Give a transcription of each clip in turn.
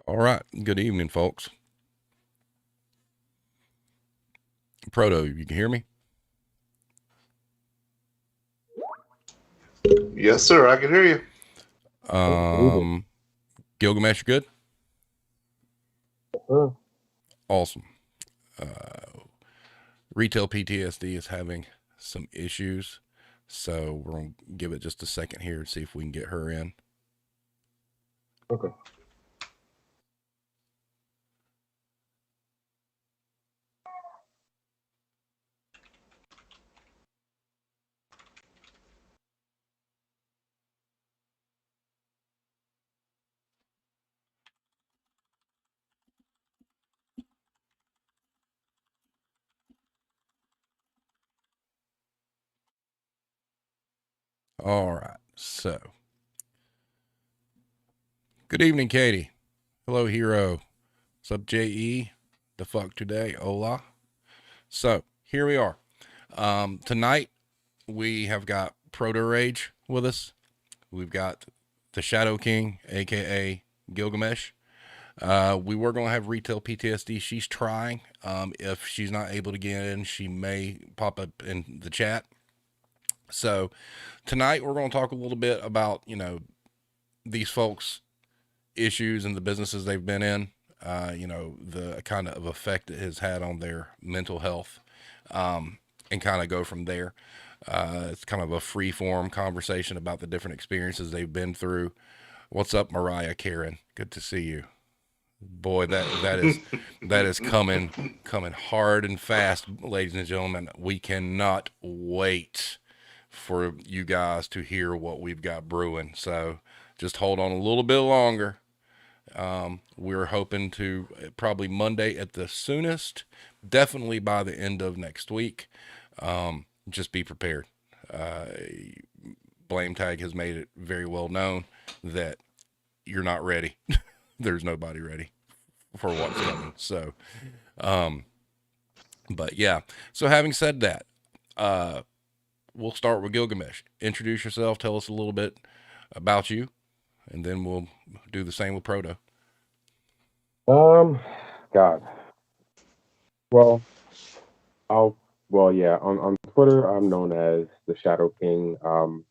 All right. Good evening, folks. Proto, you can hear me? Yes, sir. I can hear you. Gilgamesh, good? Uh, Awesome. Uh, Retail PTSD is having some issues, so we're going to give it just a second here and see if we can get her in. okay. All right. So, good evening, Katie. Hello, hero. What's up, JE? The fuck today? Hola. So, here we are. Tonight, we have got Protorage with us. We've got the Shadow King, aka Gilgamesh. We were going to have Retail PTSD. She's trying. If she's not able to get in, she may pop up in the chat. So tonight we're going to talk a little bit about, these folks' issues and the businesses they've been in, the kind of effect it has had on their mental health, and kind of go from there. It's kind of a free form conversation about the different experiences they've been through. What's up, Mariah Karen? Good to see you. Boy, that is coming hard and fast, ladies and gentlemen. We cannot wait for you guys to hear what we've got brewing. So just hold on a little bit longer. We're hoping to probably Monday at the soonest, definitely by the end of next week. Just be prepared. Uh, Blame Tag has made it very well known that you're not ready. There's nobody ready for what's coming. So, but yeah. So having said that, uh, we'll start with Gilgamesh. Introduce yourself. Tell us a little bit about you, and then we'll do the same with Proto. Um, God. Well, I'll. Well, yeah. On Twitter, I'm known as the Shadow King.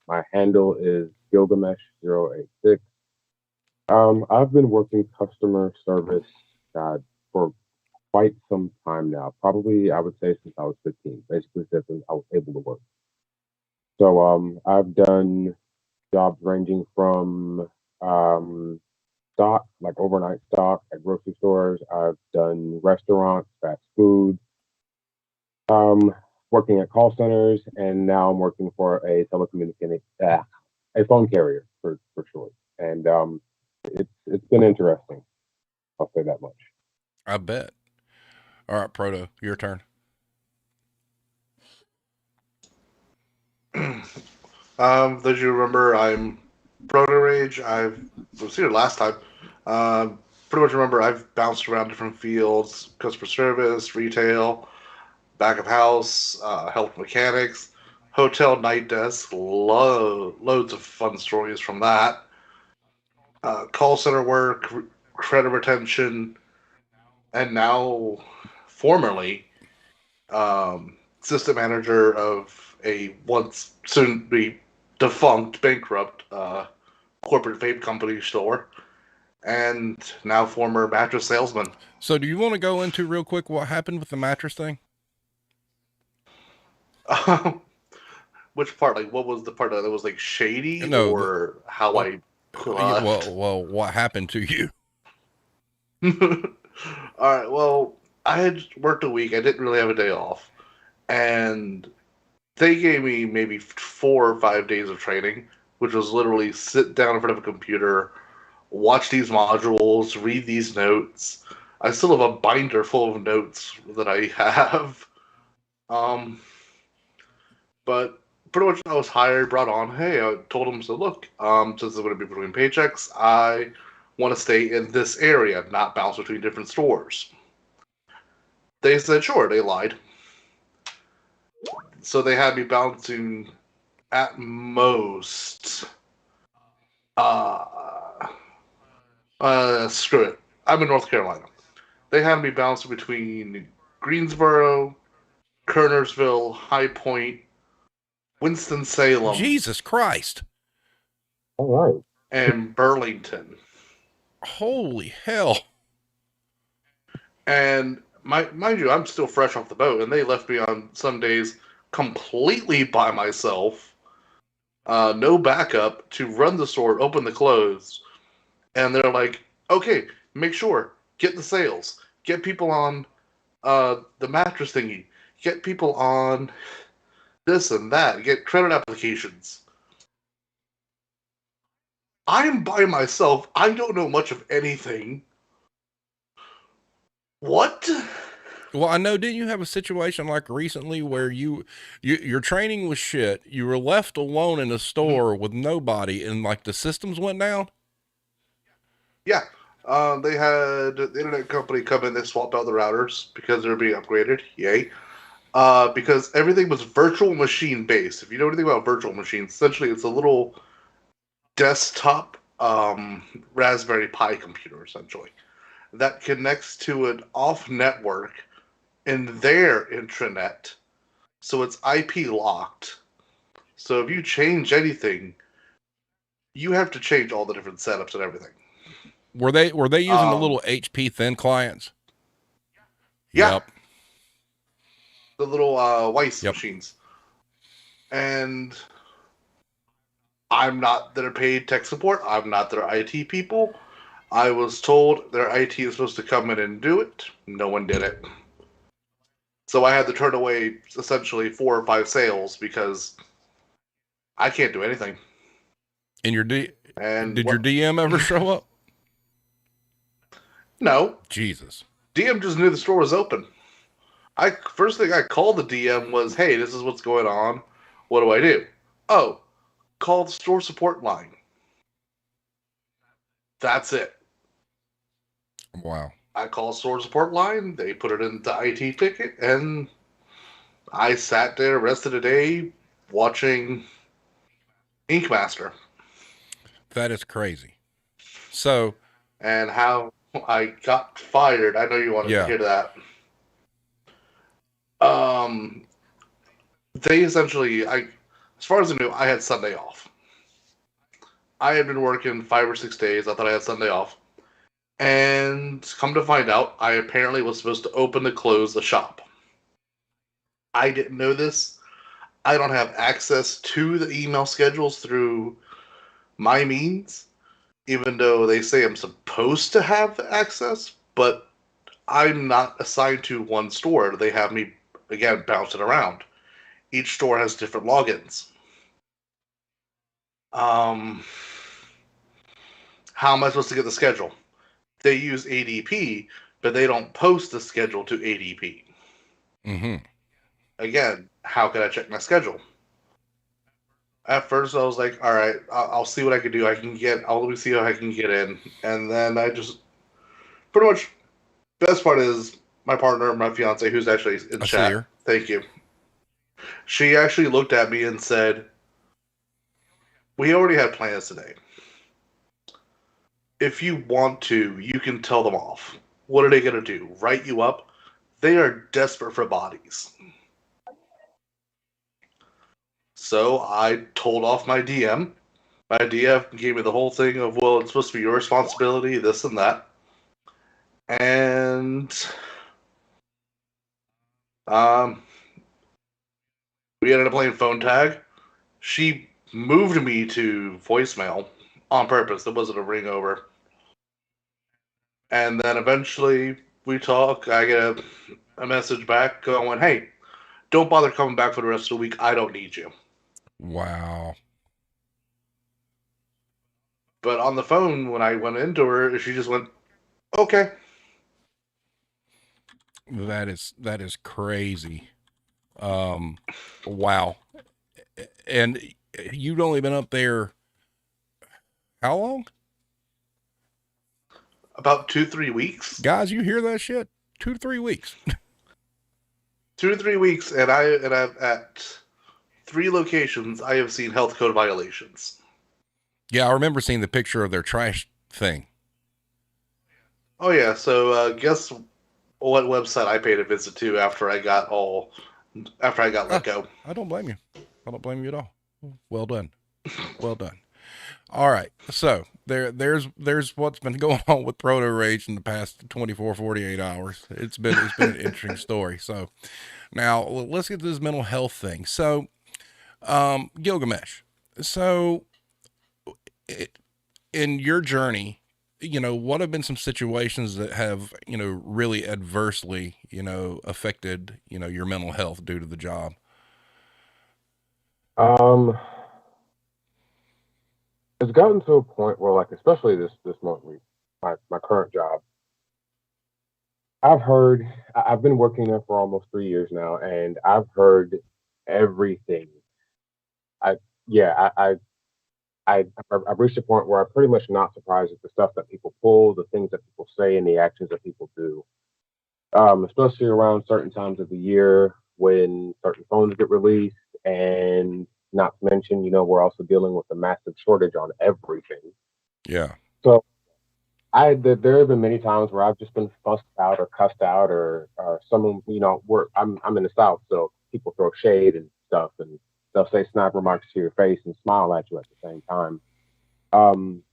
My handle is Gilgamesh 086. I've been working customer service, God, for quite some time now. Probably, I would say since I was 15. Basically, since I was able to work. So, I've done jobs ranging from stock, like overnight stock at grocery stores. I've done restaurants, fast food, um, working at call centers, and now I'm working for a phone carrier for short. And it's been interesting. I'll say that much. I bet. All right, Proto, your turn. As you remember, I'm Protorage. I was here last time. Pretty much remember I've bounced around different fields: customer service, retail, back of house, health mechanics, hotel night desk. Loads of fun stories from that. Call center work, credit retention, and now, formerly, system manager of a once soon be defunct, bankrupt corporate vape company store, and now former mattress salesman. So, do you want to go into real quick what happened with the mattress thing? Which part? Like, what was the part that was like shady, No, the or how well, I yeah, left? what happened to you? All right. Well, I had worked a week. I didn't really have a day off, and they gave me maybe 4 or 5 days of training, which was literally sit down in front of a computer, watch these modules, read these notes. I still have a binder full of notes that I have. Um, but pretty much I was hired, brought on. Hey, I told them, so look, since I'm going to be between paychecks, I want to stay in this area, not bounce between different stores. They said sure. They lied. So they had me bouncing at most. Uh, screw it. I'm in North Carolina. They had me bouncing between Greensboro, Kernersville, High Point, Winston-Salem, Jesus Christ. All right. and Burlington. Holy hell. And mind you, I'm still fresh off the boat, and they left me on some days completely by myself, no backup, to run the store, open the clothes, and they're like, "Okay, make sure, get the sales, get people on the mattress thingy, get people on this and that, get credit applications." I'm by myself. I don't know much of anything. What? Well, I know, didn't you have a situation like recently where your training was shit, you were left alone in a store with nobody, and like the systems went down? Yeah. They had the internet company come in, they swapped out the routers because they were being upgraded. Yay. Because everything was virtual machine based. If you know anything about virtual machines, essentially it's a little desktop Raspberry Pi computer, essentially, that connects to an off network in their intranet. So it's IP locked. So if you change anything, you have to change all the different setups and everything. Were they using the little HP thin clients? Yeah. Yep. The little Weiss machines. And I'm not their paid tech support. I'm not their IT people. I was told their IT is supposed to come in and do it. No one did it. So I had to turn away essentially 4 or 5 sales because I can't do anything. And your your DM ever show up? No. Jesus. DM just knew the store was open. First thing I called the DM was, "Hey, this is what's going on. What do I do?" "Oh, call the store support line." That's it. Wow. I called store support line. They put it in the IT ticket, and I sat there the rest of the day watching Ink Master. That is crazy. So, and how I got fired. I know you wanted to hear that. They essentially, as far as I knew, I had Sunday off. I had been working 5 or 6 days. I thought I had Sunday off. And come to find out, I apparently was supposed to open and close the shop. I didn't know this. I don't have access to the email schedules through my means, even though they say I'm supposed to have access, but I'm not assigned to one store. They have me, again, bouncing around. Each store has different logins. How am I supposed to get the schedule? They use ADP, but they don't post the schedule to ADP. Mm-hmm. Again, how can I check my schedule? At first, I was like, all right, I'll see what I can do. Let me see how I can get in. And then I just, pretty much, best part is my partner, my fiance, who's actually in chat. Thank you. She actually looked at me and said, "We already had plans today. If you want to, you can tell them off. What are they going to do? Write you up? They are desperate for bodies." So I told off my DM. My DM gave me the whole thing of, well, it's supposed to be your responsibility, this and that. And we ended up playing phone tag. She moved me to voicemail on purpose. There wasn't a ring over. And then eventually we talk. I get a message back going, "Hey, don't bother coming back for the rest of the week. I don't need you." Wow. But on the phone, when I went into her, she just went, "Okay." That is crazy. Wow. And you'd only been up there how long? About 2-3 weeks. Guys, you hear that shit? 2 to 3 weeks. 2 to 3 weeks, and I've at 3 locations I have seen health code violations. Yeah, I remember seeing the picture of their trash thing. Oh yeah. So guess what website I paid a visit to after I got let Ah, go. I don't blame you. I don't blame you at all. Well done. Well done. All right. So there's what's been going on with Protorage in the past 24, 48 hours. It's been an interesting story. So now let's get to this mental health thing. So, Gilgamesh. So it, in your journey, what have been some situations that have, really adversely, affected, your mental health due to the job? Um, it's gotten to a point where, like, especially this month week, my current job, I've been working there for almost 3 years now, and I've heard everything. I yeah, I've reached a point where I'm pretty much not surprised at the stuff that people pull, the things that people say, and the actions that people do. Especially around certain times of the year when certain phones get released, and not to mention, we're also dealing with a massive shortage on everything. Yeah. So there have been many times where I've just been fussed out or cussed out, or someone, I'm in the South, so people throw shade and stuff, and they'll say snide remarks to your face and smile at you at the same time. Um,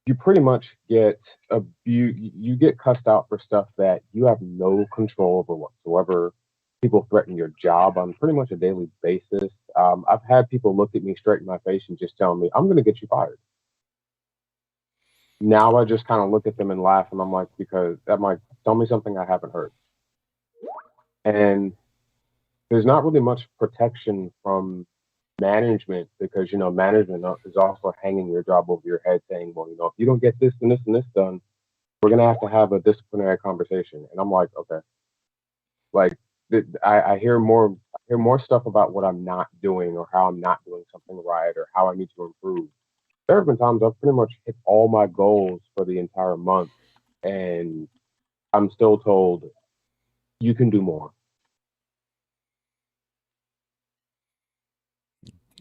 you pretty much get you get cussed out for stuff that you have no control over whatsoever. People threaten your job on pretty much a daily basis. I've had people look at me straight in my face and just tell me, "I'm going to get you fired." Now I just kind of look at them and laugh, and I'm like, tell me something I haven't heard. And there's not really much protection from management, because management is also hanging your job over your head, saying, well, if you don't get this and this and this done, we're gonna have a disciplinary conversation. And I'm like, okay, like I hear more stuff about what I'm not doing, or how I'm not doing something right, or how I need to improve. There have been times I've pretty much hit all my goals for the entire month, and I'm still told you can do more.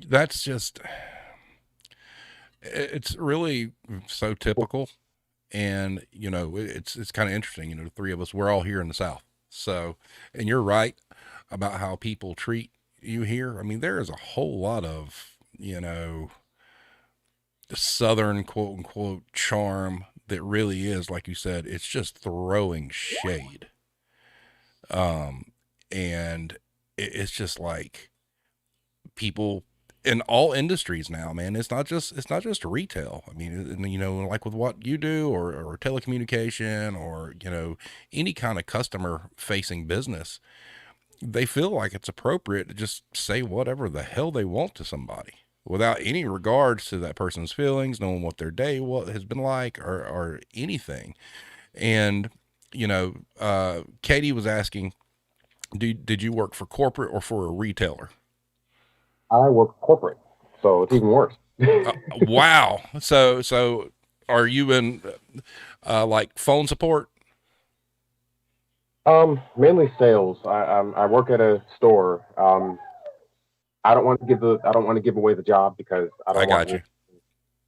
That's just, it's really so typical. And, it's kind of interesting, the three of us, we're all here in the South. So, and you're right about how people treat you here. I mean, there is a whole lot of, Southern quote unquote charm that really is, like you said, it's just throwing shade. Um, and it's just like people in all industries now, man. It's not just retail. I mean, like with what you do, or telecommunication, or any kind of customer facing business, they feel like it's appropriate to just say whatever the hell they want to somebody without any regards to that person's feelings, knowing what their day what has been like, or anything. And Katie was asking, did you work for corporate or for a retailer? I work corporate, so it's even worse. Wow. So are you in like phone support? Mainly sales. I work at a store. I don't want to give away the job, because I I don't want got any you.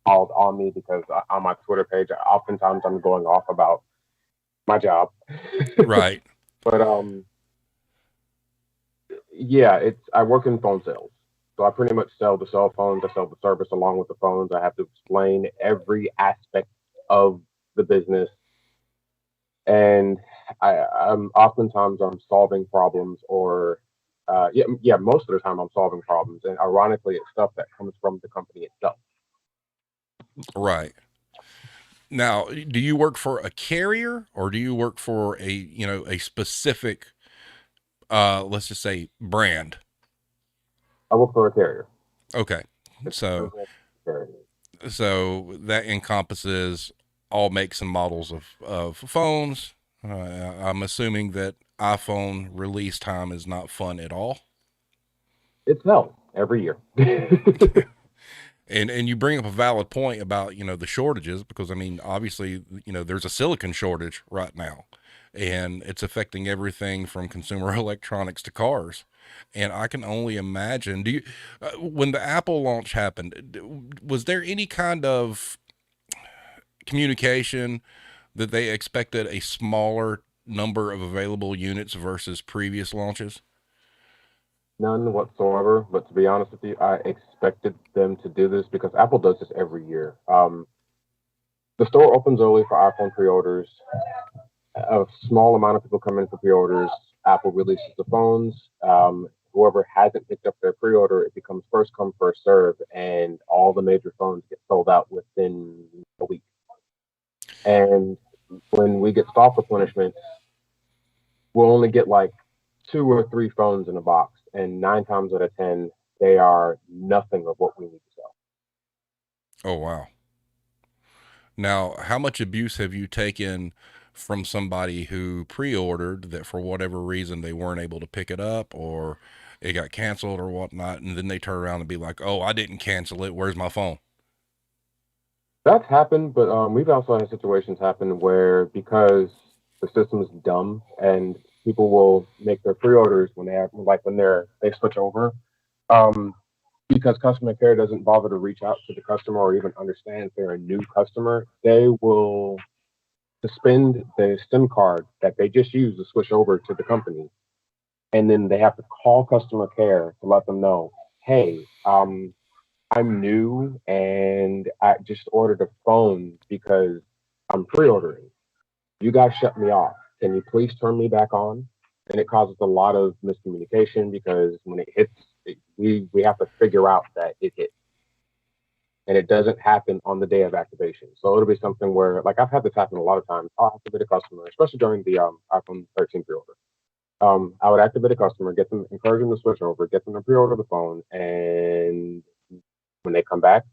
called on me, because on my Twitter page, oftentimes I'm going off about my job. Right. But yeah, I work in phone sales. So I pretty much sell the cell phones. I sell the service along with the phones. I have to explain every aspect of the business, and I'm oftentimes I'm solving problems, or yeah, most of the time I'm solving problems, and ironically, it's stuff that comes from the company itself. Right. Now, do you work for a carrier, or do you work for a specific, let's just say brand? I work for a carrier. Okay. It's So, a carrier. so that encompasses all makes and models of phones. I'm assuming that iPhone release time is not fun at all. It's hell every year. And you bring up a valid point about the shortages, because I mean, obviously, there's a silicon shortage right now, and it's affecting everything from consumer electronics to cars. And I can only imagine, do you when the Apple launch happened, was there any kind of communication that they expected a smaller number of available units versus previous launches? None whatsoever. But to be honest with you, I expected them to do this because Apple does this every year. The store opens early for iPhone pre-orders. A small amount of people come in for pre-orders. Apple releases the phones. Whoever hasn't picked up their pre-order, it becomes first come, first serve, and all the major phones get sold out within a week. And when we get stock replenishment, we'll only get like 2 or 3 phones in a box, and 9 times out of 10, they are nothing of what we need to sell. Oh, wow. Now, how much abuse have you taken from somebody who pre-ordered that for whatever reason they weren't able to pick it up, or it got canceled or whatnot, and then they turn around and be like, "Oh, I didn't cancel it. Where's my phone?" That's happened, but we've also had situations happen where because the system is dumb and people will make their pre-orders when they have, like when they switch over, um, because customer care doesn't bother to reach out to the customer or even understand if they're a new customer, they will suspend the SIM card that they just used to switch over to the company, and then they have to call customer care to let them know, hey, I'm new and I just ordered a phone because I'm pre-ordering. You guys shut me off. Can you please turn me back on? And it causes a lot of miscommunication because when it hits, we have to figure out that it hit. And it doesn't happen on the day of activation. So it'll be something where, like, I've had this happen a lot of times. I'll activate a customer, especially during the iPhone 13 pre-order. I would activate a customer, get them, encourage them to switch over, get them to pre-order the phone, and when they come back,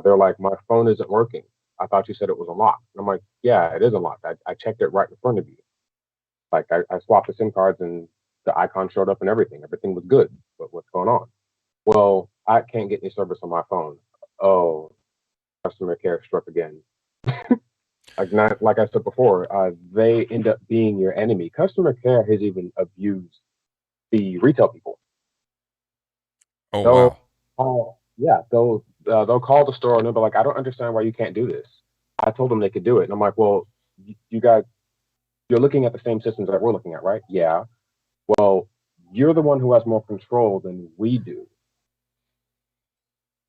they're like, "My phone isn't working. I thought you said it was unlocked." And I'm like, "Yeah, it is unlocked. I checked it right in front of you. Like, I swapped the SIM cards and the icon showed up and everything. Everything was good. But what's going on?" "Well, I can't get any service on my phone." "Oh, customer care struck again." Like I said before, they end up being your enemy. Customer care has even abused the retail people. Oh, They'll wow. call, yeah, they'll call the store and they'll be like, "I don't understand why you can't do this. I told them they could do it." And I'm like, "Well, you guys, you're looking at the same systems that we're looking at, right?" "Yeah." "Well, you're the one who has more control than we do."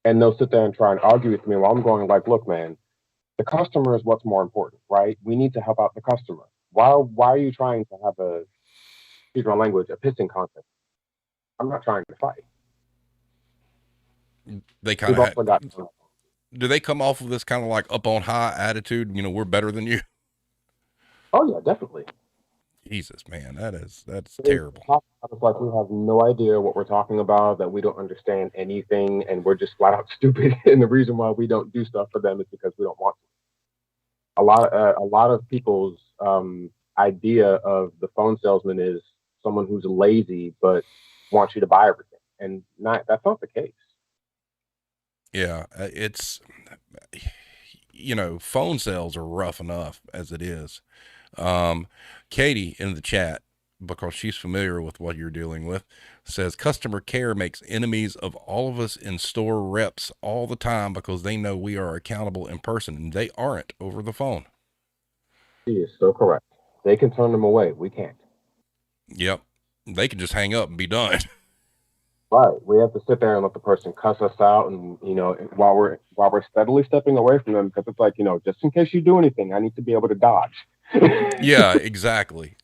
And they'll sit there and try and argue with me while I'm going like, "Look, man, the customer is what's more important, right? We need to help out the customer. Why are you trying to have excuse my language, a pissing contest? I'm not trying to fight." They kind We've of had, also got do they come off of this kind of like up on high attitude? We're better than you. oh yeah, definitely. Jesus, man, that's They terrible. talk about us like we have no idea what we're talking about, that we don't understand anything, and we're just flat out stupid. And the reason why we don't do stuff for them is because we don't want to. A lot of people's idea of the phone salesman is someone who's lazy but wants you to buy everything, and that's not the case. Yeah, it's phone sales are rough enough as it is. Katie in the chat, because she's familiar with what you're dealing with, says customer care makes enemies of all of us in store reps all the time because they know we are accountable in person and they aren't over the phone. She is so correct. They can turn them away. We can't. Yep. They can just hang up and be done. Right. We have to sit there and let the person cuss us out, and while we're steadily stepping away from them, because it's like, just in case you do anything, I need to be able to dodge. Yeah, exactly.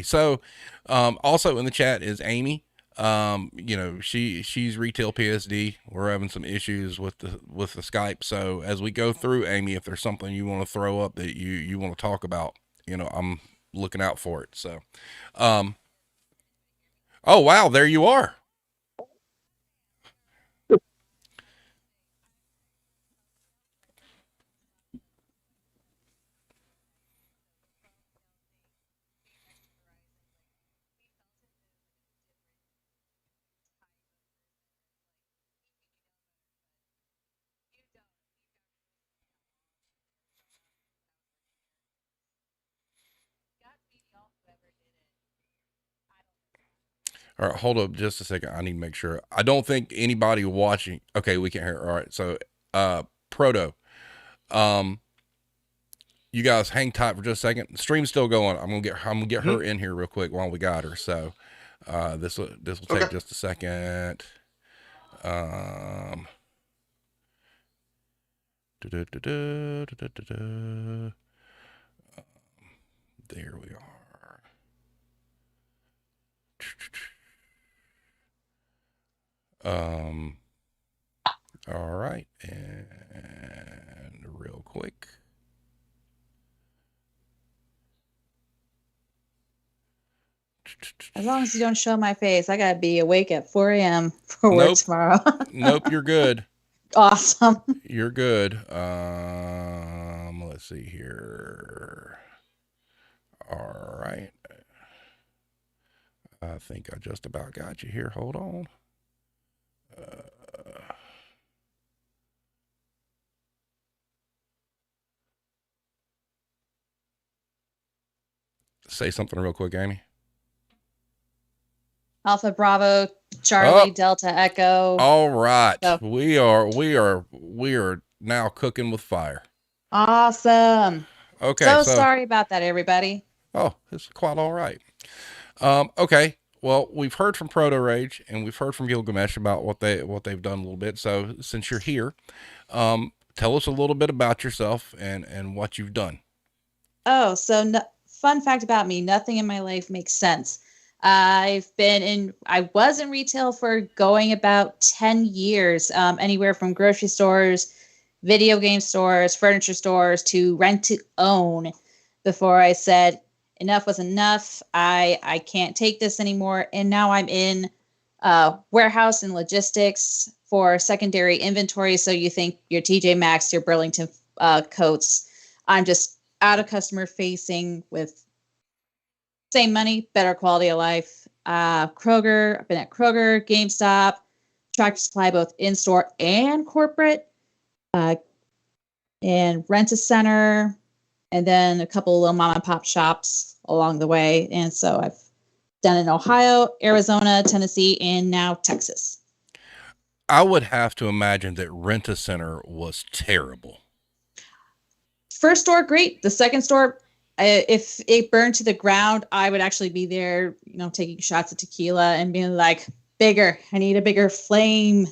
So, also in the chat is Amy. She's Retail PSD. We're having some issues with the Skype. So as we go through, Amy, if there's something you want to throw up that you want to talk about, I'm looking out for it. So, oh wow, there you are. All right, hold up just a second. I need to make sure. I don't think anybody watching. Okay, we can't hear. All right, so Proto, um, you guys hang tight for just a second. The stream's still going. I'm gonna get her in here real quick while we got her. So this will take just a second. There we are. All right, and real quick. As long as you don't show my face, I gotta be awake at 4 a.m. for work tomorrow. Nope, you're good. Awesome. You're good. Let's see here. All right. I think I just about got you here. Hold on. Say something real quick, Amy. Alpha Bravo Charlie Delta Echo. All right. So. We are now cooking with fire. Awesome. Okay. So sorry about that, everybody. Oh, it's quite all right. Okay. Well, we've heard from Protorage and we've heard from Gilgamesh about what they've done a little bit. So since you're here, tell us a little bit about yourself and what you've done. Oh, so fun fact about me, nothing in my life makes sense. I was in retail for going about 10 years, anywhere from grocery stores, video game stores, furniture stores, to rent to own, before I said enough was enough. I can't take this anymore. And now I'm in warehouse and logistics for secondary inventory. So you think your TJ Maxx, your Burlington coats. I'm just out of customer facing with same money, better quality of life. Kroger, I've been at Kroger, GameStop, Tractor Supply, both in-store and corporate, and Rent-A-Center, and then a couple of little mom and pop shops along the way. And so I've done in Ohio, Arizona, Tennessee, and now Texas. I would have to imagine that Rent-A-Center was terrible. First store, great. The second store, if it burned to the ground, I would actually be there, taking shots of tequila and being like, bigger. I need a bigger flame.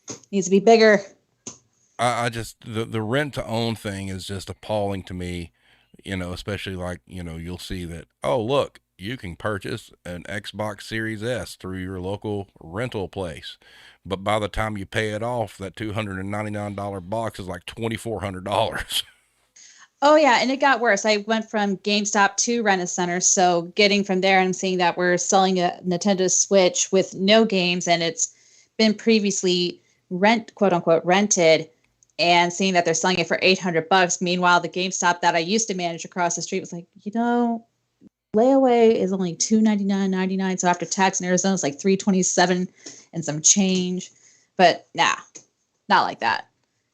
It needs to be bigger. I just, the rent to own thing is just appalling to me, especially like, you'll see that, oh, look, you can purchase an Xbox Series S through your local rental place. But by the time you pay it off, that $299 box is like $2,400. Oh, yeah. And it got worse. I went from GameStop to Rent-A-Center. So getting from there, I'm seeing that we're selling a Nintendo Switch with no games, and it's been previously quote unquote rented, and seeing that they're selling it for $800. Meanwhile, the GameStop that I used to manage across the street was like, layaway is only $299.99. So after tax in Arizona, it's like $327 and some change. But nah, not like that.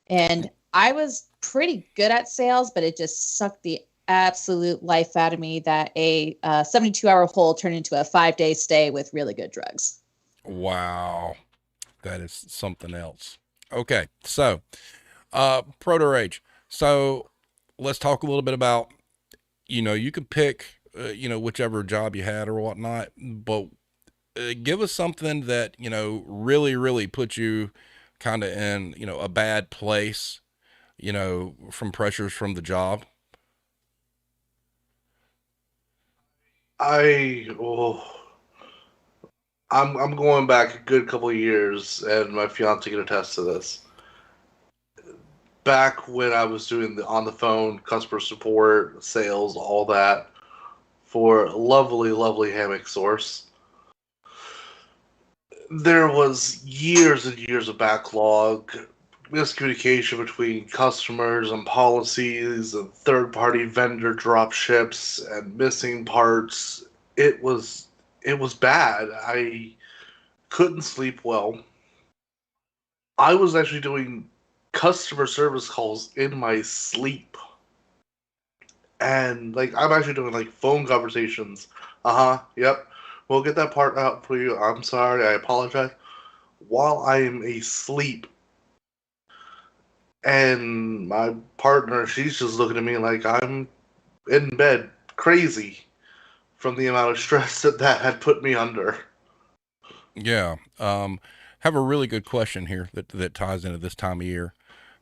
And I was pretty good at sales, but it just sucked the absolute life out of me that a 72-hour hold turned into a 5-day stay with really good drugs. Wow. That is something else. Okay. So, Protorage. So let's talk a little bit about, you could pick, whichever job you had or whatnot, but give us something that, really, really put you kind of in, a bad place, from pressures from the job. I'm going back a good couple of years, and my fiance can attest to this. Back when I was doing the on the phone customer support, sales, all that for lovely, lovely hammock source, there was years and years of backlog, miscommunication between customers and policies, and third-party vendor drop ships and missing parts. It was bad. I couldn't sleep well. I was actually doing customer service calls in my sleep. And I'm actually doing phone conversations. Yep. We'll get that part out for you. I'm sorry, I apologize. While I am asleep. And my partner, she's just looking at me like I'm in bed, crazy from the amount of stress that had put me under. Yeah. Have a really good question here that ties into this time of year.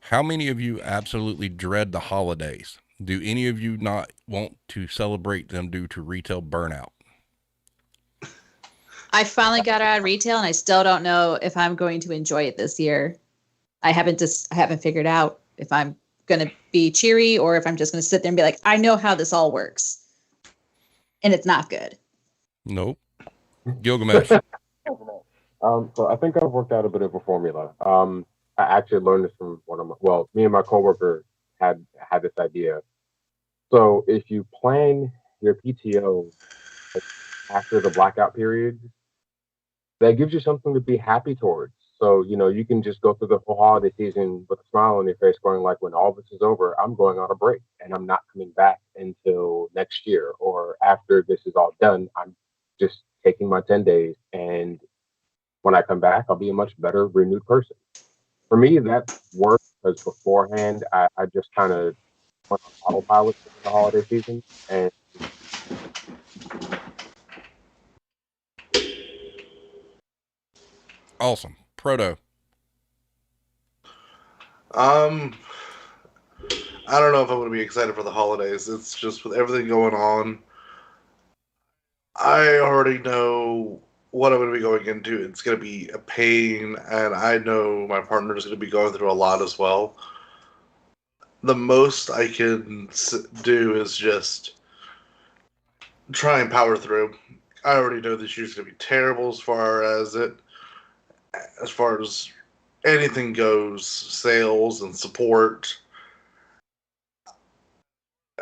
How many of you absolutely dread the holidays? Do any of you not want to celebrate them due to retail burnout? I finally got out of retail, and I still don't know if I'm going to enjoy it this year. I haven't figured out if I'm going to be cheery or if I'm just going to sit there and be like, I know how this all works, and it's not good. Nope. Gilgamesh. So I think I've worked out a bit of a formula. I actually learned this from me and my coworker had this idea. So if you plan your PTO after the blackout period, that gives you something to be happy towards. So, you can just go through the whole holiday season with a smile on your face going like, when all this is over, I'm going on a break and I'm not coming back until next year, or after this is all done, I'm just taking my 10 days. And when I come back, I'll be a much better renewed person. For me, that worked because beforehand, I just kind of went on autopilot for the holiday season. And Awesome. Proto. I don't know if I'm going to be excited for the holidays. It's just with everything going on, I already know what I'm going to be going into. It's going to be a pain, and I know my partner is going to be going through a lot as well. The most I can do is just try and power through. I already know this year's going to be terrible as far as anything goes, sales and support.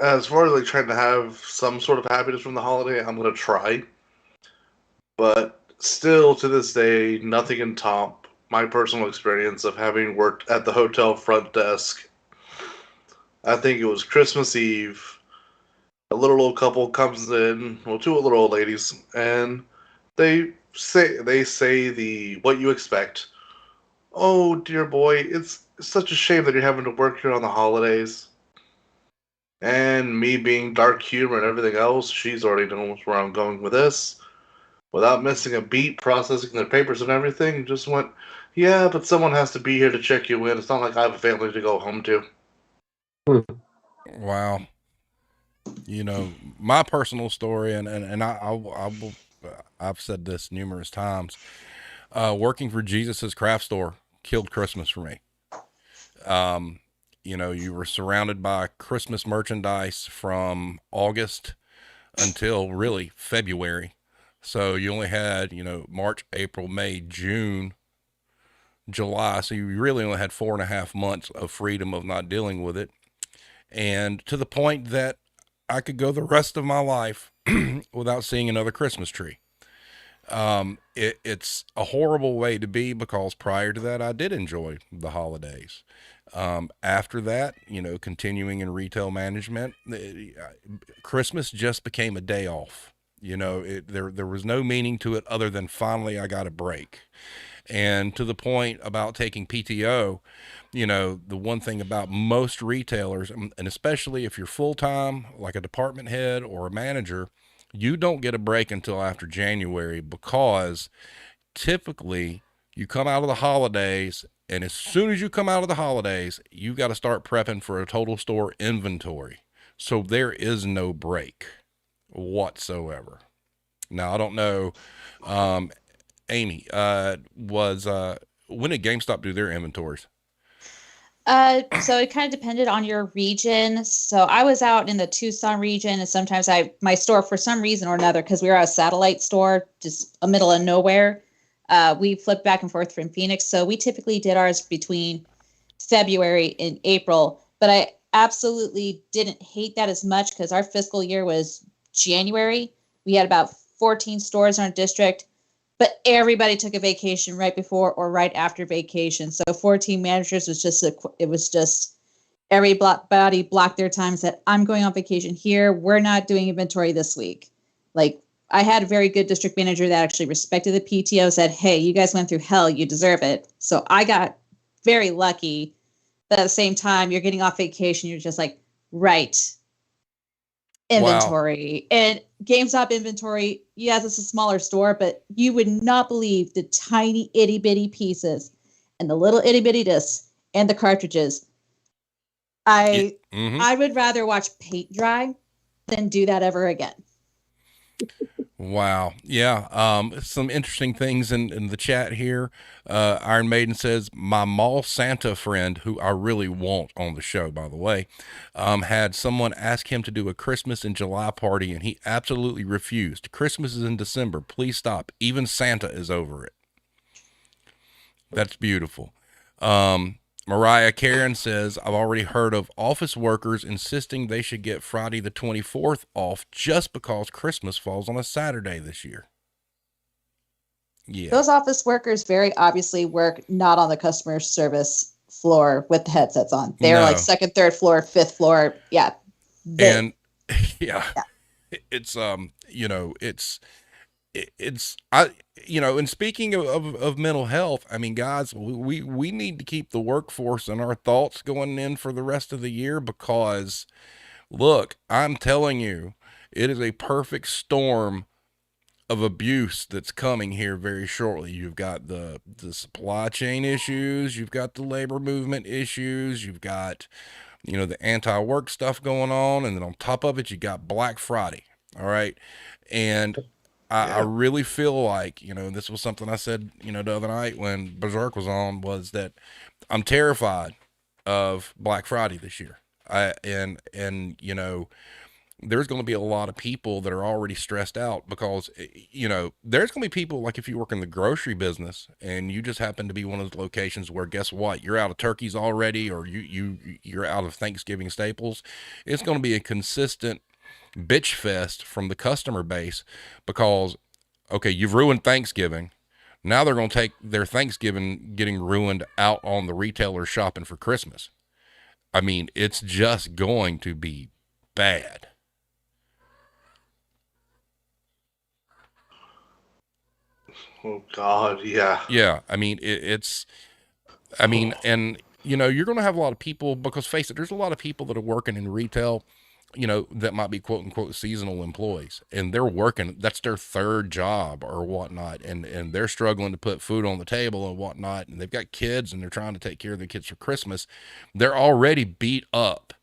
As far as like trying to have some sort of happiness from the holiday, I'm going to try. But still, to this day, nothing can top my personal experience of having worked at the hotel front desk. I think it was Christmas Eve. A little old couple comes in, well, two little old ladies, and they say the what you expect. Oh dear boy, it's such a shame that you're having to work here on the holidays. And me being dark humor and everything else, she's already knows where I'm going with this. Without missing a beat, processing their papers and everything, just went, yeah, but someone has to be here to check you in. It's not like I have a family to go home to. Wow. My personal story, and I've said this numerous times. Working for Jesus's craft store killed Christmas for me. You were surrounded by Christmas merchandise from August until really February. So you only had, March, April, May, June, July. So you really only had 4.5 months of freedom of not dealing with it. And to the point that I could go the rest of my life without seeing another Christmas tree. It's a horrible way to be, because prior to that, I did enjoy the holidays. After that, continuing in retail management, Christmas just became a day off. There was no meaning to it other than finally I got a break. And to the point about taking PTO, the one thing about most retailers, and especially if you're full-time, like a department head or a manager, you don't get a break until after January, because typically you come out of the holidays, and as soon as you come out of the holidays, you got to start prepping for a total store inventory. So there is no break whatsoever. Now, I don't know, Amy, when did GameStop do their inventories? So it kind of depended on your region. So I was out in the Tucson region, and sometimes my store, for some reason or another, because we were a satellite store, just a middle of nowhere, we flipped back and forth from Phoenix. So we typically did ours between February and April, but I absolutely didn't hate that as much because our fiscal year was January. We had about 14 stores in our district, but everybody took a vacation right before or right after vacation. So 14 managers was just everybody blocked their time and said, I'm going on vacation here. We're not doing inventory this week. Like, I had a very good district manager that actually respected the PTO, said, hey, you guys went through hell. You deserve it. So I got very lucky But at the same time, you're getting off vacation. You're just like, right. Wow. Inventory. And GameStop inventory, yes, it's a smaller store, but you would not believe the tiny itty bitty pieces and the little itty bitty discs and the cartridges. I would rather watch paint dry than do that ever again. Wow. Yeah. Some interesting things in the chat here. Iron Maiden says, my mall Santa friend, who I really want on the show, by the way, had someone ask him to do a Christmas in July party, and he absolutely refused. Christmas is in December. Please stop. Even Santa is over it. That's beautiful. Mariah Karen says, I've already heard of office workers insisting they should get Friday the 24th off just because Christmas falls on a Saturday this year. Yeah. Those office workers very obviously work not on the customer service floor with the headsets on. They're like second, third floor, fifth floor. Yeah. And it's, and speaking of mental health, I mean, guys, we need to keep the workforce and our thoughts going in for the rest of the year, because look, I'm telling you, it is a perfect storm of abuse that's coming here very shortly. You've got the supply chain issues, you've got the labor movement issues, you've got, the anti-work stuff going on. And then on top of it, you got Black Friday. All right. And I really feel like, this was something I said, the other night when Berserk was on, was that I'm terrified of Black Friday this year. There's going to be a lot of people that are already stressed out because, there's going to be people, like if you work in the grocery business and you just happen to be one of those locations where, guess what, you're out of turkeys already, or you're out of Thanksgiving staples. It's going to be a consistent bitch fest from the customer base because, okay, you've ruined Thanksgiving. Now they're going to take their Thanksgiving getting ruined out on the retailers shopping for Christmas. I mean, it's just going to be bad. Oh God. Yeah. Yeah. I mean, and you're going to have a lot of people, because face it, there's a lot of people that are working in retail, that might be quote unquote seasonal employees, and they're working, that's their third job or whatnot. And they're struggling to put food on the table and whatnot. And they've got kids and they're trying to take care of their kids for Christmas. They're already beat up.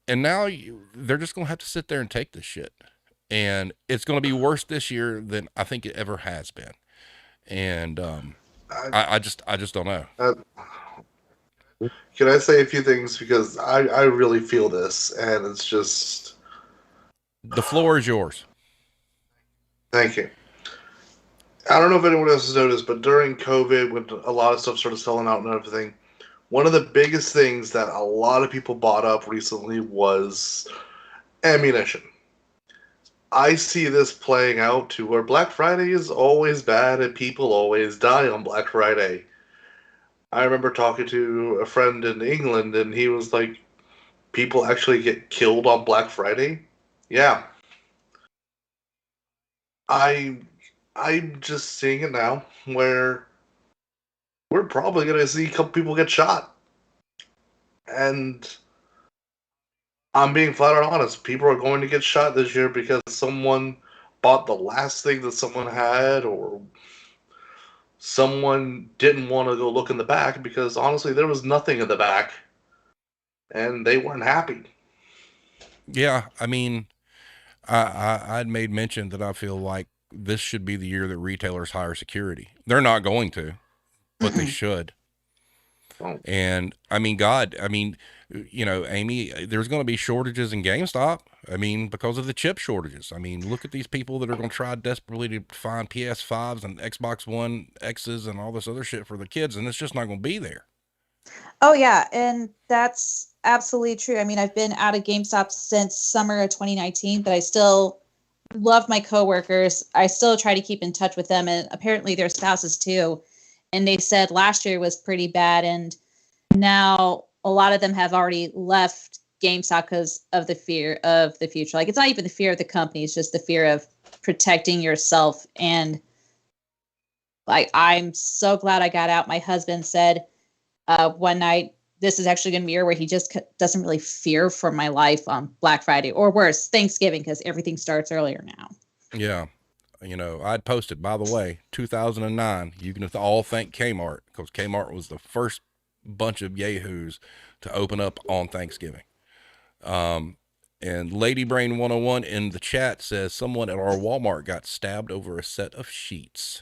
And now they're just going to have to sit there and take this shit. And it's going to be worse this year than I think it ever has been. And, I just don't know. Can I say a few things? Because I really feel this, and it's just... The floor is yours. Thank you. I don't know if anyone else has noticed, but during COVID, when a lot of stuff started selling out and everything, one of the biggest things that a lot of people bought up recently was ammunition. I see this playing out to where Black Friday is always bad and people always die on Black Friday. I remember talking to a friend in England, and he was like, people actually get killed on Black Friday? Yeah. I'm just seeing it now, where we're probably going to see a couple people get shot. And I'm being flat out honest. People are going to get shot this year because someone bought the last thing that someone had, or someone didn't want to go look in the back because, honestly, there was nothing in the back, and they weren't happy. Yeah, I mean, I'd made mention that I feel like this should be the year that retailers hire security. They're not going to, but they should. Oh. And I mean, Amy, there's going to be shortages in GameStop. I mean, because of the chip shortages. I mean, look at these people that are going to try desperately to find PS5s and Xbox One X's and all this other shit for the kids, and it's just not going to be there. Oh, yeah, and that's absolutely true. I mean, I've been out of GameStop since summer of 2019, but I still love my coworkers. I still try to keep in touch with them, and apparently their spouses too. And they said last year was pretty bad, and now a lot of them have already left GameStop because of the fear of the future. Like, it's not even the fear of the company, it's just the fear of protecting yourself. And like, I'm so glad I got out. My husband said one night this is actually going to be a year where he just doesn't really fear for my life on Black Friday, or worse, Thanksgiving, because everything starts earlier now. Yeah. I'd posted, by the way, 2009, you can all thank Kmart, because Kmart was the first bunch of yahoos to open up on Thanksgiving. And Lady Brain 101 in the chat says someone at our Walmart got stabbed over a set of sheets.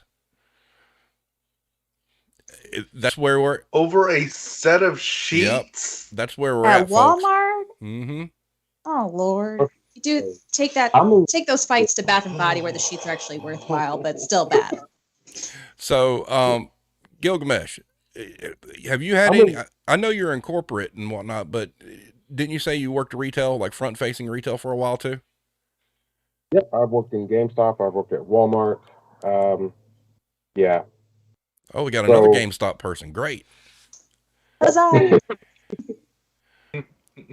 That's where we're over a set of sheets. Yep, that's where we're at at, folks. Walmart. Mm-hmm. Oh Lord, you do take those fights to Bath and Body where the sheets are actually worthwhile, but still bad. So, Gilgamesh, have you had any? I know you're in corporate and whatnot, but didn't you say you worked retail, like front-facing retail, for a while too? Yep, I've worked in GameStop. I've worked at Walmart. Yeah. Oh, we got another GameStop person. Great. Huzzah!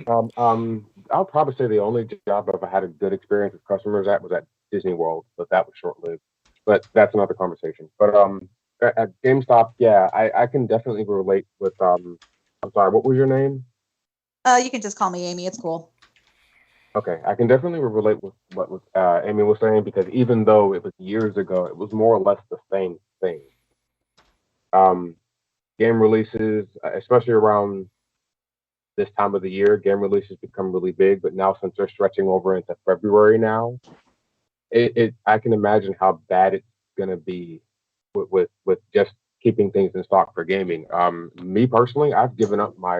I'll probably say the only job I've had a good experience with customers at was at Disney World, but that was short-lived. But that's another conversation. But at GameStop, yeah, I can definitely relate with I'm sorry, what was your name? You can just call me Amy. It's cool. Okay, I can definitely relate with what Amy was saying, because even though it was years ago, it was more or less the same thing. Game releases, especially around this time of the year, game releases become really big. But now, since they're stretching over into February now, I can imagine how bad it's gonna be with just keeping things in stock for gaming. Me personally, I've given up my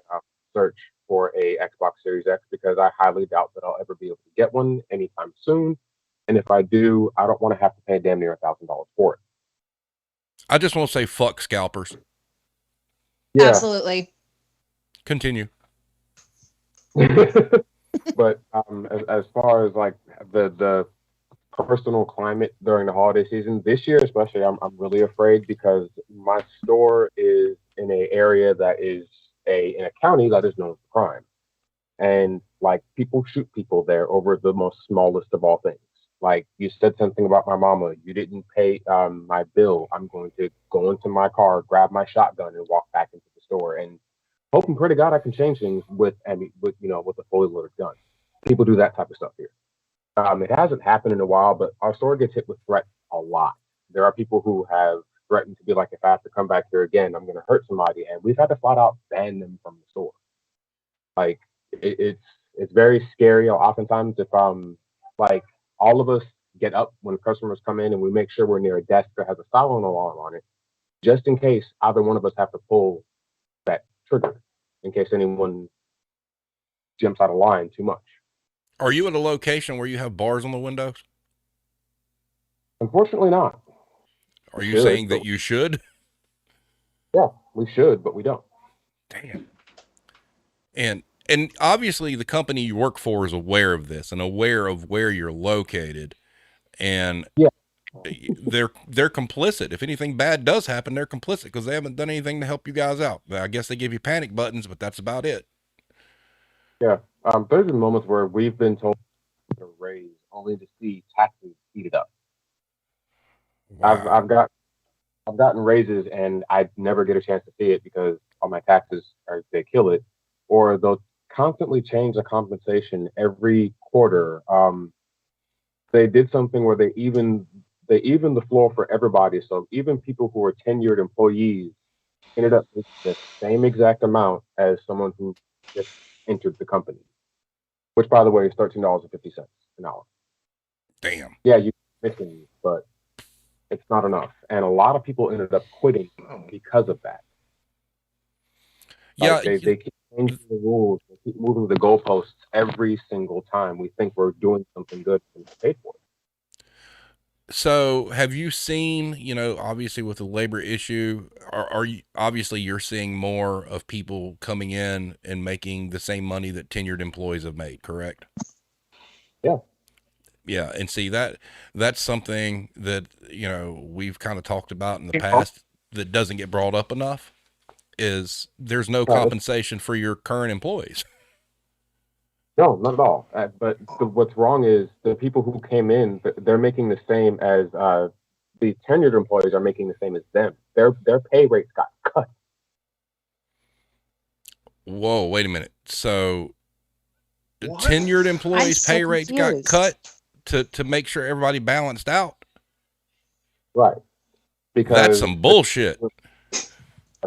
search for a Xbox Series X because I highly doubt that I'll ever be able to get one anytime soon. And if I do, I don't want to have to pay damn near $1,000 for it. I just want to say fuck scalpers. Yeah. Absolutely. Continue. But as far as like the personal climate during the holiday season this year, especially, I'm really afraid because my store is in an area that is in a county that is known for crime, and like people shoot people there over the most smallest of all things. Like, you said something about my mama, you didn't pay my bill, I'm going to go into my car, grab my shotgun, and walk back into the store, and hope and pray to God I can change things with a fully loaded gun. People do that type of stuff here. It hasn't happened in a while, but our store gets hit with threats a lot. There are people who have threatened to be like, if I have to come back here again, I'm going to hurt somebody, and we've had to flat out ban them from the store. Like, it's very scary. Oftentimes, if like, all of us get up when customers come in, and we make sure we're near a desk that has a silent alarm on it, just in case either one of us have to pull that trigger, in case anyone jumps out of line too much. Are you at a location where you have bars on the windows? Unfortunately not. Are you saying that you should? Yeah, we should, but we don't. Damn. And obviously the company you work for is aware of this and aware of where you're located, and yeah, they're complicit. If anything bad does happen, they're complicit because they haven't done anything to help you guys out. I guess they give you panic buttons, but that's about it. Yeah. There's been moments where we've been told to raise only to see taxes eat it up. Wow. I've gotten raises and I never get a chance to see it because all my taxes they kill it, or they'll constantly change the compensation every quarter. They did something where they even the floor for everybody, so even people who are tenured employees ended up with the same exact amount as someone who just entered the company, which, by the way, is $13.50 an hour. Damn. Yeah, you're missing, but it's not enough, and a lot of people ended up quitting because of that. Yeah, like they keep changing the rules, they keep moving the goalposts every single time we think we're doing something good and pay for it. So have you seen, obviously with the labor issue, are you, obviously you're seeing more of people coming in and making the same money that tenured employees have made, correct? Yeah. Yeah. And see that's something that, we've kind of talked about in the past that doesn't get brought up enough, is there's no compensation for your current employees. No, not at all. But what's wrong is the people who came in, they're making the same as the tenured employees are making the same as them. Their pay rates got cut. Whoa, wait a minute. So What? tenured employees' so pay rates got confused. cut to make sure everybody balanced out. Right. Because That's some bullshit.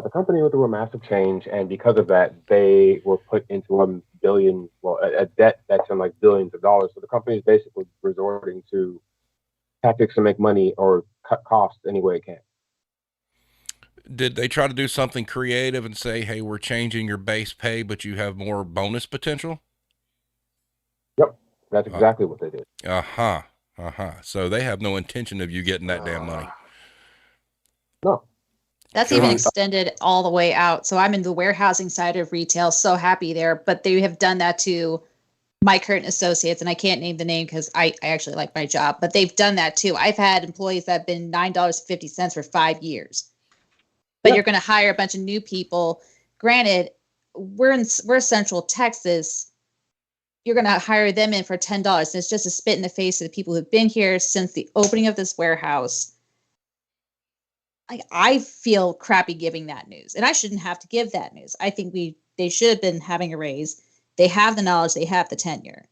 the company went through a massive change, and because of that, they were put into a debt that's in like billions of dollars. So the company is basically resorting to tactics to make money or cut costs any way it can. Did they try to do something creative and say, hey, we're changing your base pay, but you have more bonus potential? Yep, that's exactly what they did. So they have no intention of you getting that damn money. No. That's even extended all the way out. So I'm in the warehousing side of retail, so happy there. But they have done that to my current associates, and I can't name the name because I actually like my job, but they've done that too. I've had employees that have been $9.50 for 5 years. But you're going to hire a bunch of new people. Granted, we're Central Texas. You're going to hire them in for $10. And it's just a spit in the face of the people who've been here since the opening of this warehouse. I feel crappy giving that news, and I shouldn't have to give that news. I think they should have been having a raise. They have the knowledge, they have the tenure.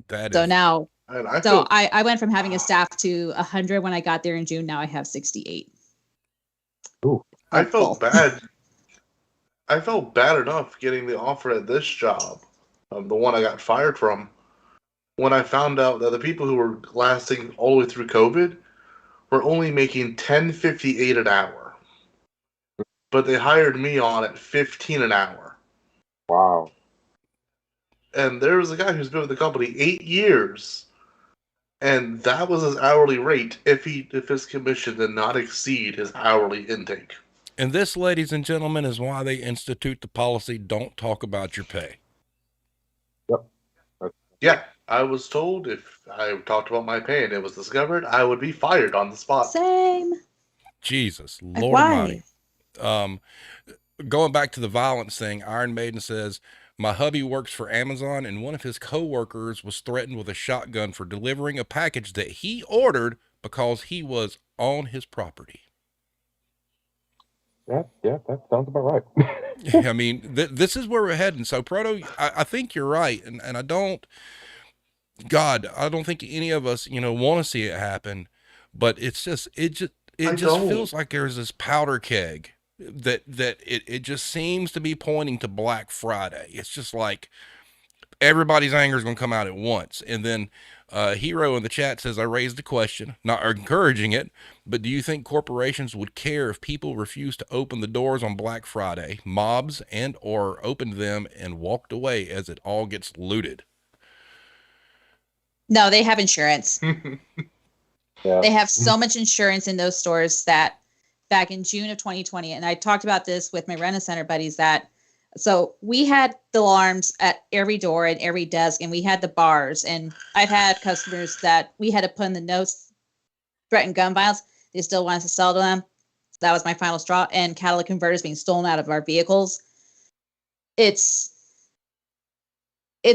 Now, I went from having a staff to 100 when I got there in June. Now I have 68. Ooh. I felt bad. I felt bad enough getting the offer at this job, the one I got fired from, when I found out that the people who were lasting all the way through COVID were only making $10.58 an hour, but they hired me on at $15 an hour. Wow. And there was a guy who's been with the company 8 years, and that was his hourly rate if his commission did not exceed his hourly intake. And this, ladies and gentlemen, is why they institute the policy: don't talk about your pay. Yep. Yeah, I was told if I talked about my pay and it was discovered, I would be fired on the spot. Same. Jesus, Lord Almighty. Going back to the violence thing, Iron Maiden says, my hubby works for Amazon, and one of his co-workers was threatened with a shotgun for delivering a package that he ordered because he was on his property. Yeah, that sounds about right. I mean, this is where we're heading. So, Proto, I think you're right, and I don't think any of us, want to see it happen, but it just feels like there's this powder keg that it just seems to be pointing to Black Friday. It's just like everybody's anger is going to come out at once. And then Hero in the chat says, I raised the question, not encouraging it, but do you think corporations would care if people refused to open the doors on Black Friday, mobs and or opened them and walked away as it all gets looted? No, they have insurance. Yeah. They have so much insurance in those stores that back in June of 2020, and I talked about this with my Rent-A-Center buddies, so we had the alarms at every door and every desk, and we had the bars, and I've had customers that we had to put in the notes, threaten gun violence. They still wanted to sell to them. So that was my final straw. And catalytic converters being stolen out of our vehicles. It's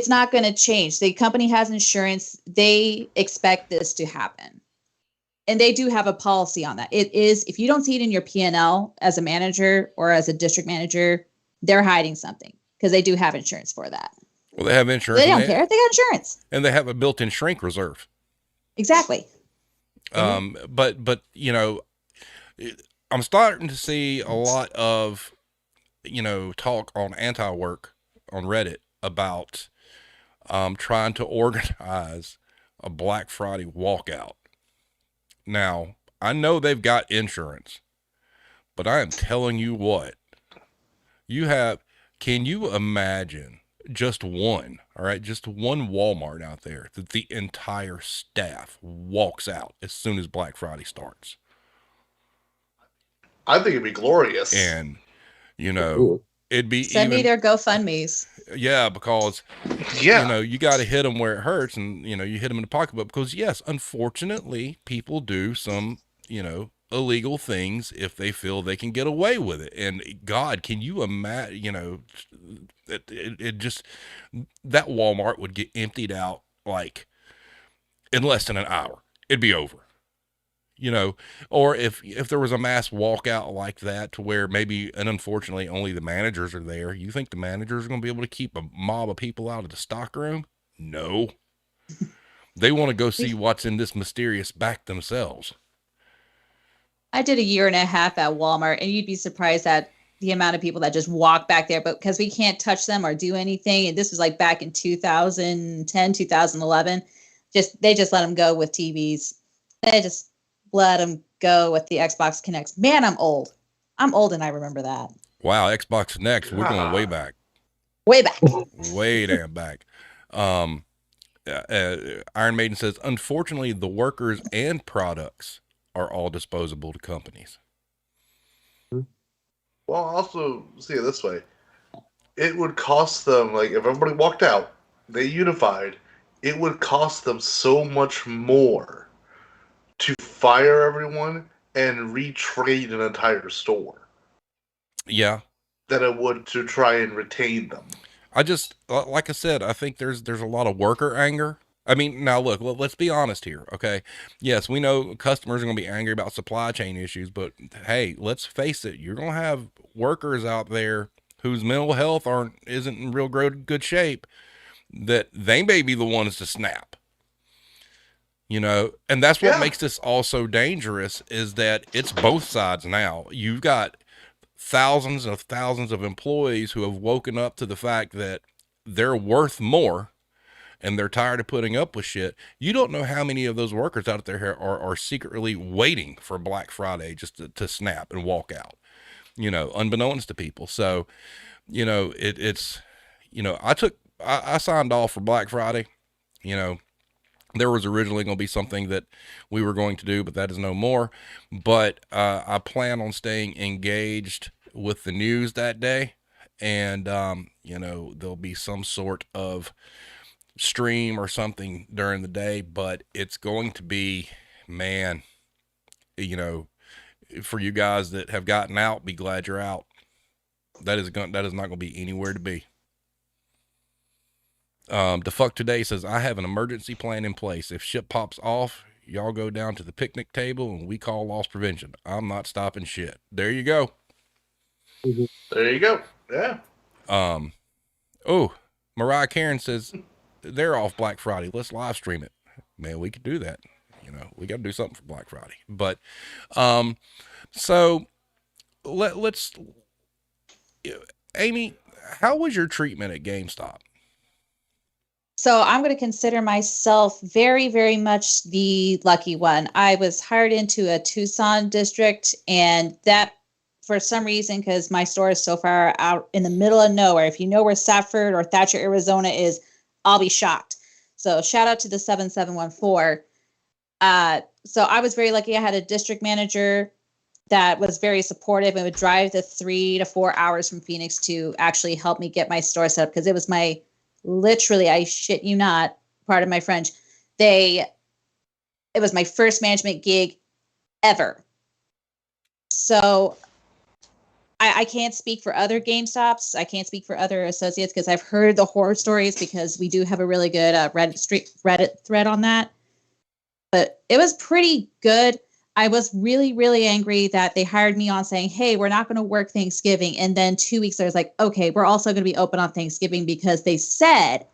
not going to change. The company has insurance. They expect this to happen. And they do have a policy on that. It is, if you don't see it in your P&L as a manager or as a district manager, they're hiding something, because they do have insurance for that. Well, they have insurance. They don't care. They got insurance. And they have a built-in shrink reserve. Exactly. But I'm starting to see a lot of, talk on anti-work on Reddit about trying to organize a Black Friday walkout. Now, I know they've got insurance, but I am telling you what, can you imagine just one Walmart out there that the entire staff walks out as soon as Black Friday starts? I think it'd be glorious. And, it'd be Send me their GoFundMes. Yeah, because, you got to hit them where it hurts, and, you hit them in the pocketbook, because, yes, unfortunately, people do some, illegal things if they feel they can get away with it. And God, can you imagine, it just, that Walmart would get emptied out like in less than an hour. It'd be over. you know, or if there was a mass walkout like that to where maybe, and unfortunately only the managers are there, you think the managers are going to be able to keep a mob of people out of the stock room? No. They want to go see what's in this mysterious back themselves. I did a year and a half at Walmart, and you'd be surprised at the amount of people that just walk back there, but because we can't touch them or do anything. And this was like back in 2010, 2011. They just let them go with TVs. They just let them go with the Xbox Connects. Man, I'm old. I'm old, and I remember that. Wow, Xbox Next, we're going way back. Way back. Way damn back. Iron Maiden says, unfortunately, the workers and products are all disposable to companies. Well, also see it this way. It would cost them, like, if everybody walked out, they unified, it would cost them so much more to fire everyone and retrade an entire store. Yeah. Than it would to try and retain them. I just, like I said, I think there's a lot of worker anger. I mean, now look, let's be honest here, okay? Yes, we know customers are going to be angry about supply chain issues, but hey, let's face it, you're going to have workers out there whose mental health isn't in real good shape, that they may be the ones to snap. You know, and that's what makes this all so dangerous, is that it's both sides now. You've got thousands of employees who have woken up to the fact that they're worth more and they're tired of putting up with shit. You don't know how many of those workers out there are secretly waiting for Black Friday just to snap and walk out, you know, unbeknownst to people. So, you know, it's, you know, I signed off for Black Friday. You know, there was originally going to be something that we were going to do, but that is no more. But I plan on staying engaged with the news that day. And, you know, there'll be some sort of stream or something during the day, but it's going to be, man, you know, for you guys that have gotten out, be glad you're out. That is not going to be anywhere to be. Defuck Today says, I have an emergency plan in place. If shit pops off, y'all go down to the picnic table and we call loss prevention. I'm not stopping shit. There you go. There you go. Yeah. Oh, Mariah Karen says they're off Black Friday. Let's live stream it. Man, we could do that. You know, we got to do something for Black Friday. But, so let's, Amy, how was your treatment at GameStop? So I'm going to consider myself very, very much the lucky one. I was hired into a Tucson district, and that, for some reason, because my store is so far out in the middle of nowhere. If you know where Safford or Thatcher, Arizona is, I'll be shocked. So shout out to the 7714. So I was very lucky. I had a district manager that was very supportive and would drive the 3 to 4 hours from Phoenix to actually help me get my store set up, because it was my, literally, I shit you not, pardon my French, it was my first management gig ever. So I can't speak for other GameStops. I can't speak for other associates because I've heard the horror stories, because we do have a really good Reddit thread on that. But it was pretty good. I was really, really angry that they hired me on saying, hey, we're not going to work Thanksgiving. And then 2 weeks later, I was like, okay, we're also going to be open on Thanksgiving because they said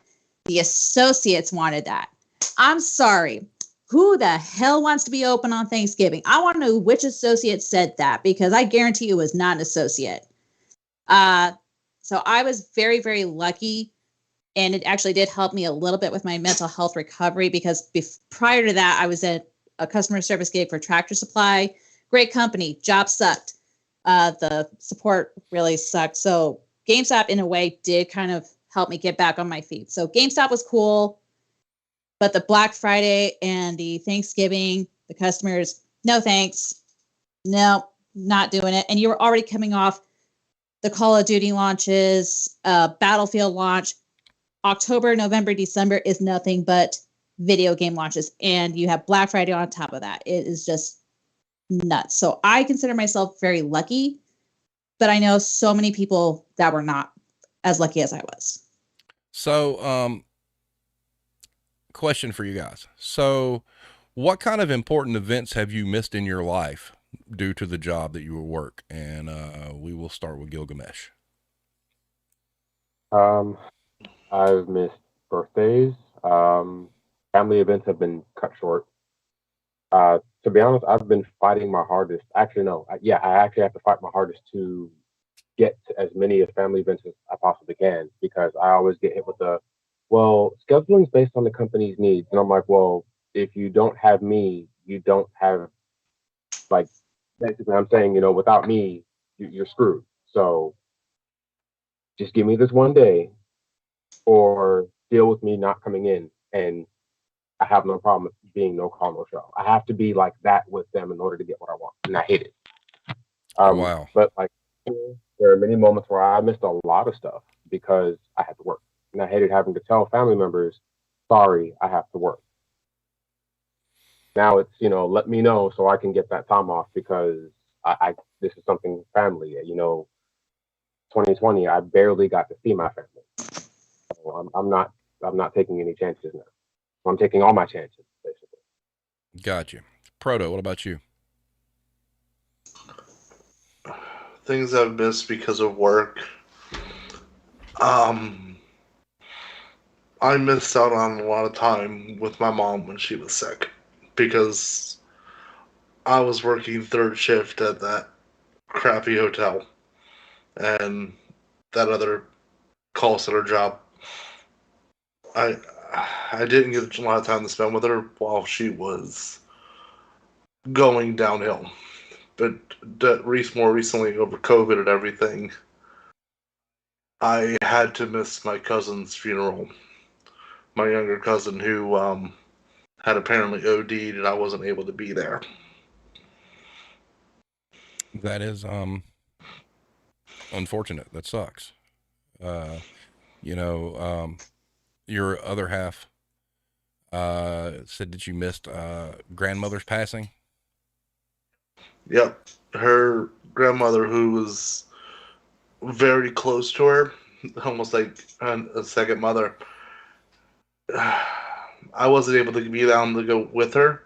the associates wanted that. I'm sorry. Who the hell wants to be open on Thanksgiving? I want to know which associate said that, because I guarantee it was not an associate. So I was very, very lucky. And it actually did help me a little bit with my mental health recovery, because prior to that, I was at a customer service gig for Tractor Supply. Great company. Job sucked. The support really sucked. So GameStop, in a way, did kind of help me get back on my feet. So GameStop was cool. But the Black Friday and the Thanksgiving, the customers, no thanks. No, not doing it. And you were already coming off the Call of Duty launches, Battlefield launch. October, November, December is nothing but video game launches. And you have Black Friday on top of that. It is just nuts. So I consider myself very lucky, but I know so many people that were not as lucky as I was. So, question for you guys. So what kind of important events have you missed in your life due to the job that you work? And we will start with Gilgamesh. I've missed birthdays. Family events have been cut short. To be honest, I've been fighting my hardest. Actually, no. I actually have to fight my hardest to get to as many family events as I possibly can because I always get hit with the, well, scheduling's based on the company's needs. And I'm like, well, if you don't have me, you don't have, like, basically, I'm saying, without me, you're screwed. So just give me this one day or deal with me not coming in. And I have no problem with being no call, no show. I have to be like that with them in order to get what I want. And I hate it. Wow. But like, there are many moments where I missed a lot of stuff because I had to work. And I hated having to tell family members, sorry, I have to work. Now it's, let me know so I can get that time off because I this is something family. 2020, I barely got to see my family. So I'm not taking any chances now. I'm taking all my chances, basically. Got you. Proto, what about you? Things I've missed because of work. I missed out on a lot of time with my mom when she was sick because I was working third shift at that crappy hotel and that other call center job. I didn't get a lot of time to spend with her while she was going downhill. But more recently, over COVID and everything, I had to miss my cousin's funeral. My younger cousin who had apparently OD'd and I wasn't able to be there. That is unfortunate. That sucks. Your other half said that you missed grandmother's passing. Yep. Her grandmother, who was very close to her, almost like a second mother, I wasn't able to be down to go with her.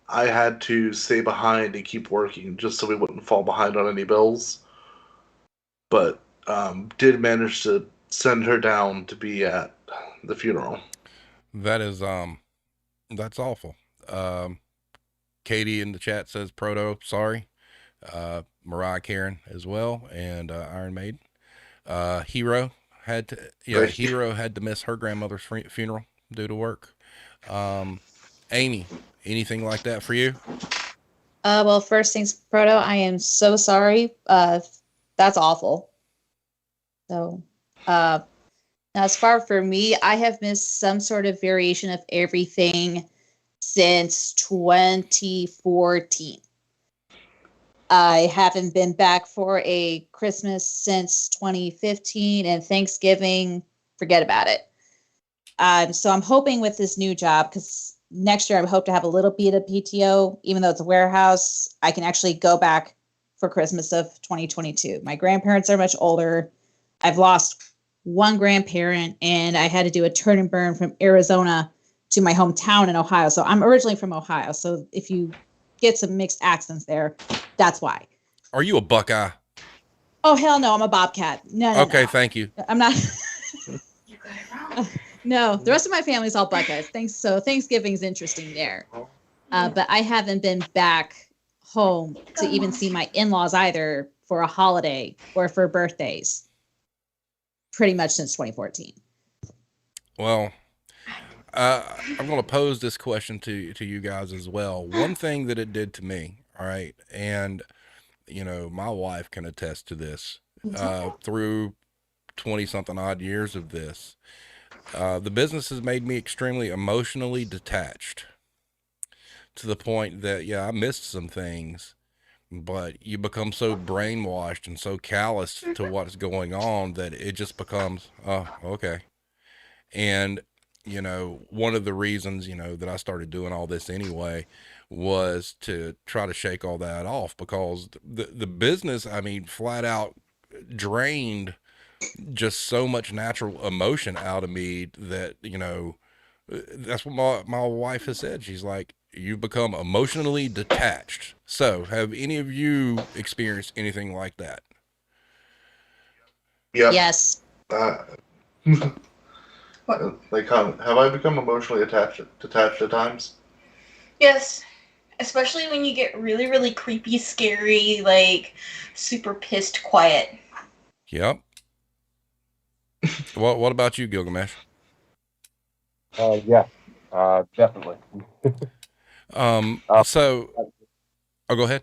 I had to stay behind and keep working just so we wouldn't fall behind on any bills. But did manage to send her down to be at the funeral. That is that's awful. Katie in the chat says Proto, sorry. Mariah Karen as well, and Iron Maiden. Hero had to miss her grandmother's funeral due to work. Amy, anything like that for you? Well, first things, Proto, I am so sorry. That's awful. So, now as far for me, I have missed some sort of variation of everything since 2014. I haven't been back for a Christmas since 2015, and Thanksgiving, forget about it. So I'm hoping with this new job, because next year I hope to have a little bit of PTO, even though it's a warehouse, I can actually go back for Christmas of 2022. My grandparents are much older. I've lost one grandparent, and I had to do a turn and burn from Arizona to my hometown in Ohio. So I'm originally from Ohio. So if you get some mixed accents there, that's why. Are you a Buckeye? Oh, hell no, I'm a Bobcat. No. Okay, thank you. I'm not. You got it wrong. No, the rest of my family's all Buckeyes. Thanksgiving's interesting there. But I haven't been back home to even see my in-laws either for a holiday or for birthdays pretty much since 2014. Well, I'm going to pose this question to you guys as well. One thing that it did to me, all right, and my wife can attest to this, through 20 something odd years of this, the business has made me extremely emotionally detached to the point that, yeah, I missed some things, but you become so brainwashed and so callous to what's going on that it just becomes, oh, okay. And, one of the reasons, that I started doing all this anyway was to try to shake all that off, because the business, I mean, flat out drained just so much natural emotion out of me that, that's what my wife has said. She's like, you've become emotionally detached. So, have any of you experienced anything like that? Yep. Yes. Like, have I become emotionally detached at times? Yes. Especially when you get really, really creepy, scary, like super pissed quiet. Yep. What about you, Gilgamesh? Yeah, definitely. So, oh, go ahead.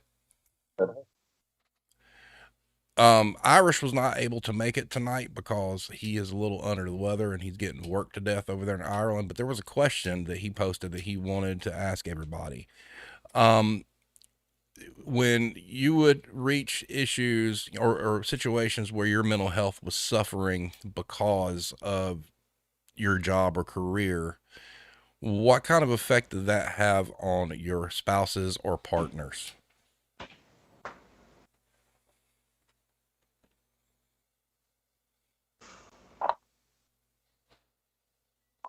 Irish was not able to make it tonight because he is a little under the weather and he's getting worked to death over there in Ireland. But there was a question that he posted that he wanted to ask everybody. When you would reach issues or situations where your mental health was suffering because of your job or career, what kind of effect did that have on your spouses or partners?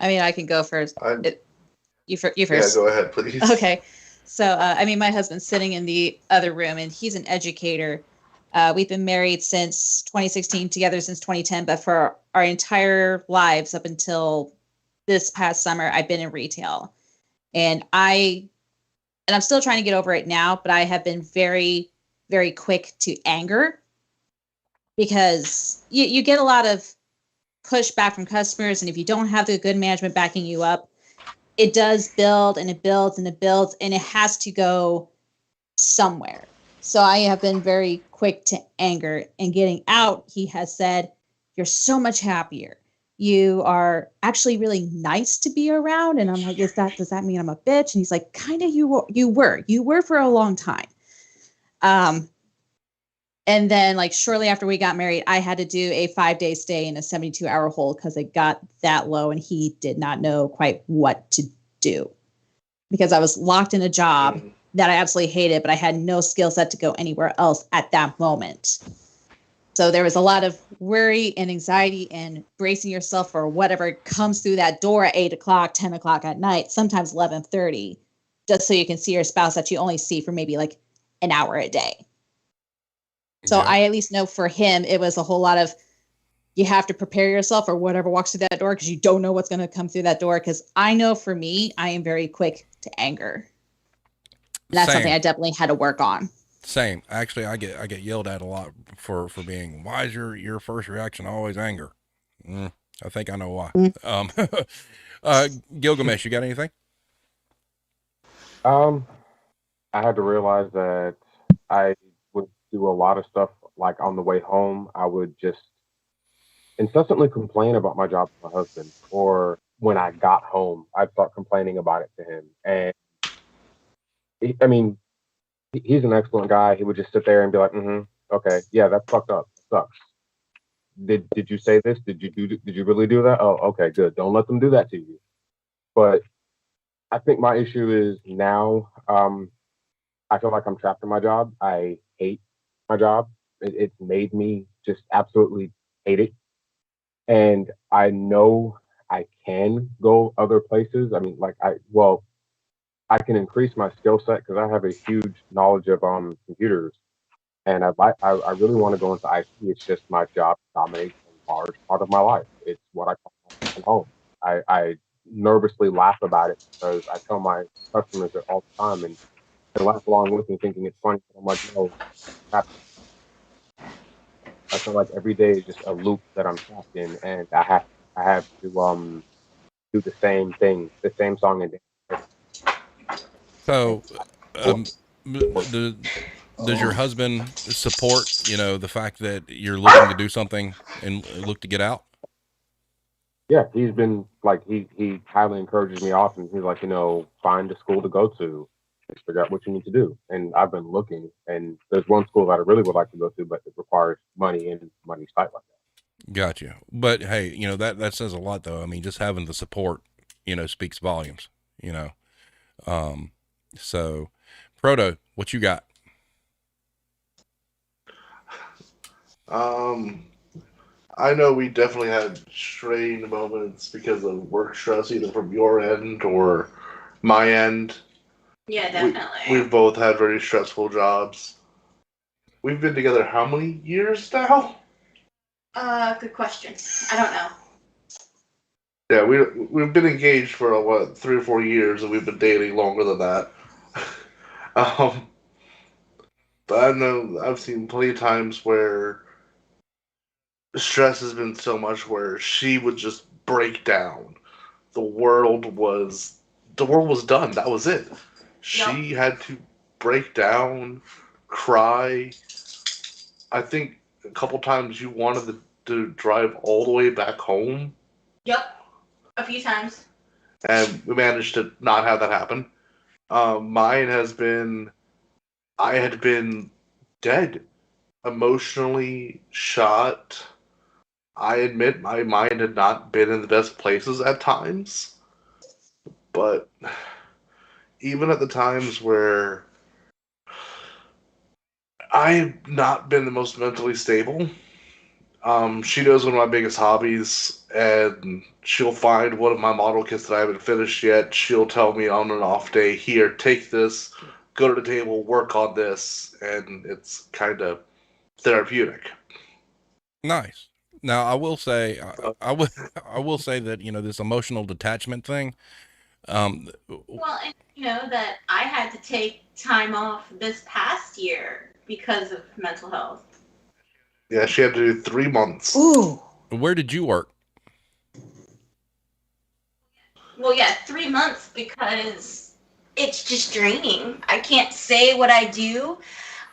I mean, I can go first. You Yeah, first. go ahead, please. Okay. So, I mean, my husband's sitting in the other room, and he's an educator. We've been married since 2016, together since 2010, but for our entire lives up until this past summer, I've been in retail. And I'm still trying to get over it now, but I have been very, very quick to anger because you get a lot of pushback from customers. And if you don't have the good management backing you up, it does build and it builds and it builds and it has to go somewhere. So I have been very quick to anger, and getting out, he has said, "You're so much happier. You are actually really nice to be around." And I'm like, does that mean I'm a bitch? And he's like, kind of, you were for a long time. And then like shortly after we got married, I had to do a 5-day stay in a 72-hour hold because it got that low and he did not know quite what to do because I was locked in a job that I absolutely hated, but I had no skill set to go anywhere else at that moment. So there was a lot of worry and anxiety and bracing yourself for whatever comes through that door at 8 o'clock, 10 o'clock at night, sometimes 11:30, just so you can see your spouse that you only see for maybe like an hour a day. So I at least know for him, it was a whole lot of, you have to prepare yourself for whatever walks through that door because you don't know what's going to come through that door. Because I know for me, I am very quick to anger. And that's something I definitely had to work on. Same. Actually, I get yelled at a lot for being, why is your first reaction always anger? I think I know why. Gilgamesh, you got anything? I had to realize that I would do a lot of stuff like on the way home. I would just incessantly complain about my job to my husband, or when I got home, I'd start complaining about it to him. And I mean, he's an excellent guy. He would just sit there and be like, okay, yeah, that's fucked up. That sucks. Did you say this? Did you really do that? Oh, okay, good. Don't let them do that to you. But I think my issue is now, I feel like I'm trapped in my job. I hate my job. It's made me just absolutely hate it. And I know I can go other places. I mean, like I can increase my skill set because I have a huge knowledge of computers, and I really want to go into IT. It's just my job dominates a large part of my life. It's what I call home. I nervously laugh about it because I tell my customers it all the time, and they laugh along with me, thinking it's funny. But I'm like, no, I feel like every day is just a loop that I'm trapped in, and I have to do the same thing, the same song and dance. So, does your husband support, the fact that you're looking to do something and look to get out? Yeah, he's been like, he highly encourages me often. He's like, find a school to go to, just figure out what you need to do. And I've been looking, and there's one school that I really would like to go to, but it requires money, and money's tight like that. Gotcha. But hey, that says a lot though. I mean, just having the support, speaks volumes, so Proto, what you got? I know we definitely had strained moments because of work stress, either from your end or my end. Yeah, definitely. We've both had very stressful jobs. We've been together how many years now? Good question. I don't know. Yeah, we've been engaged for what 3 or 4 years, and we've been dating longer than that. um, but I know I've seen plenty of times where stress has been so much where she would just break down. The world was done. That was it. She had to break down, cry. I think a couple times you wanted to drive all the way back home. Yep. A few times. And we managed to not have that happen. Mine has been, I had been dead, emotionally shot. I admit my mind had not been in the best places at times, but even at the times where I've not been the most mentally stable, she knows one of my biggest hobbies, and she'll find one of my model kits that I haven't finished yet. She'll tell me on an off day, here, take this, go to the table, work on this, and it's kind of therapeutic. Nice. Now, I will say, I will say that this emotional detachment thing. Well, and you know that I had to take time off this past year because of mental health. Yeah, she had to do 3 months. Ooh. Where did you work? Well, yeah, 3 months because it's just draining. I can't say what I do.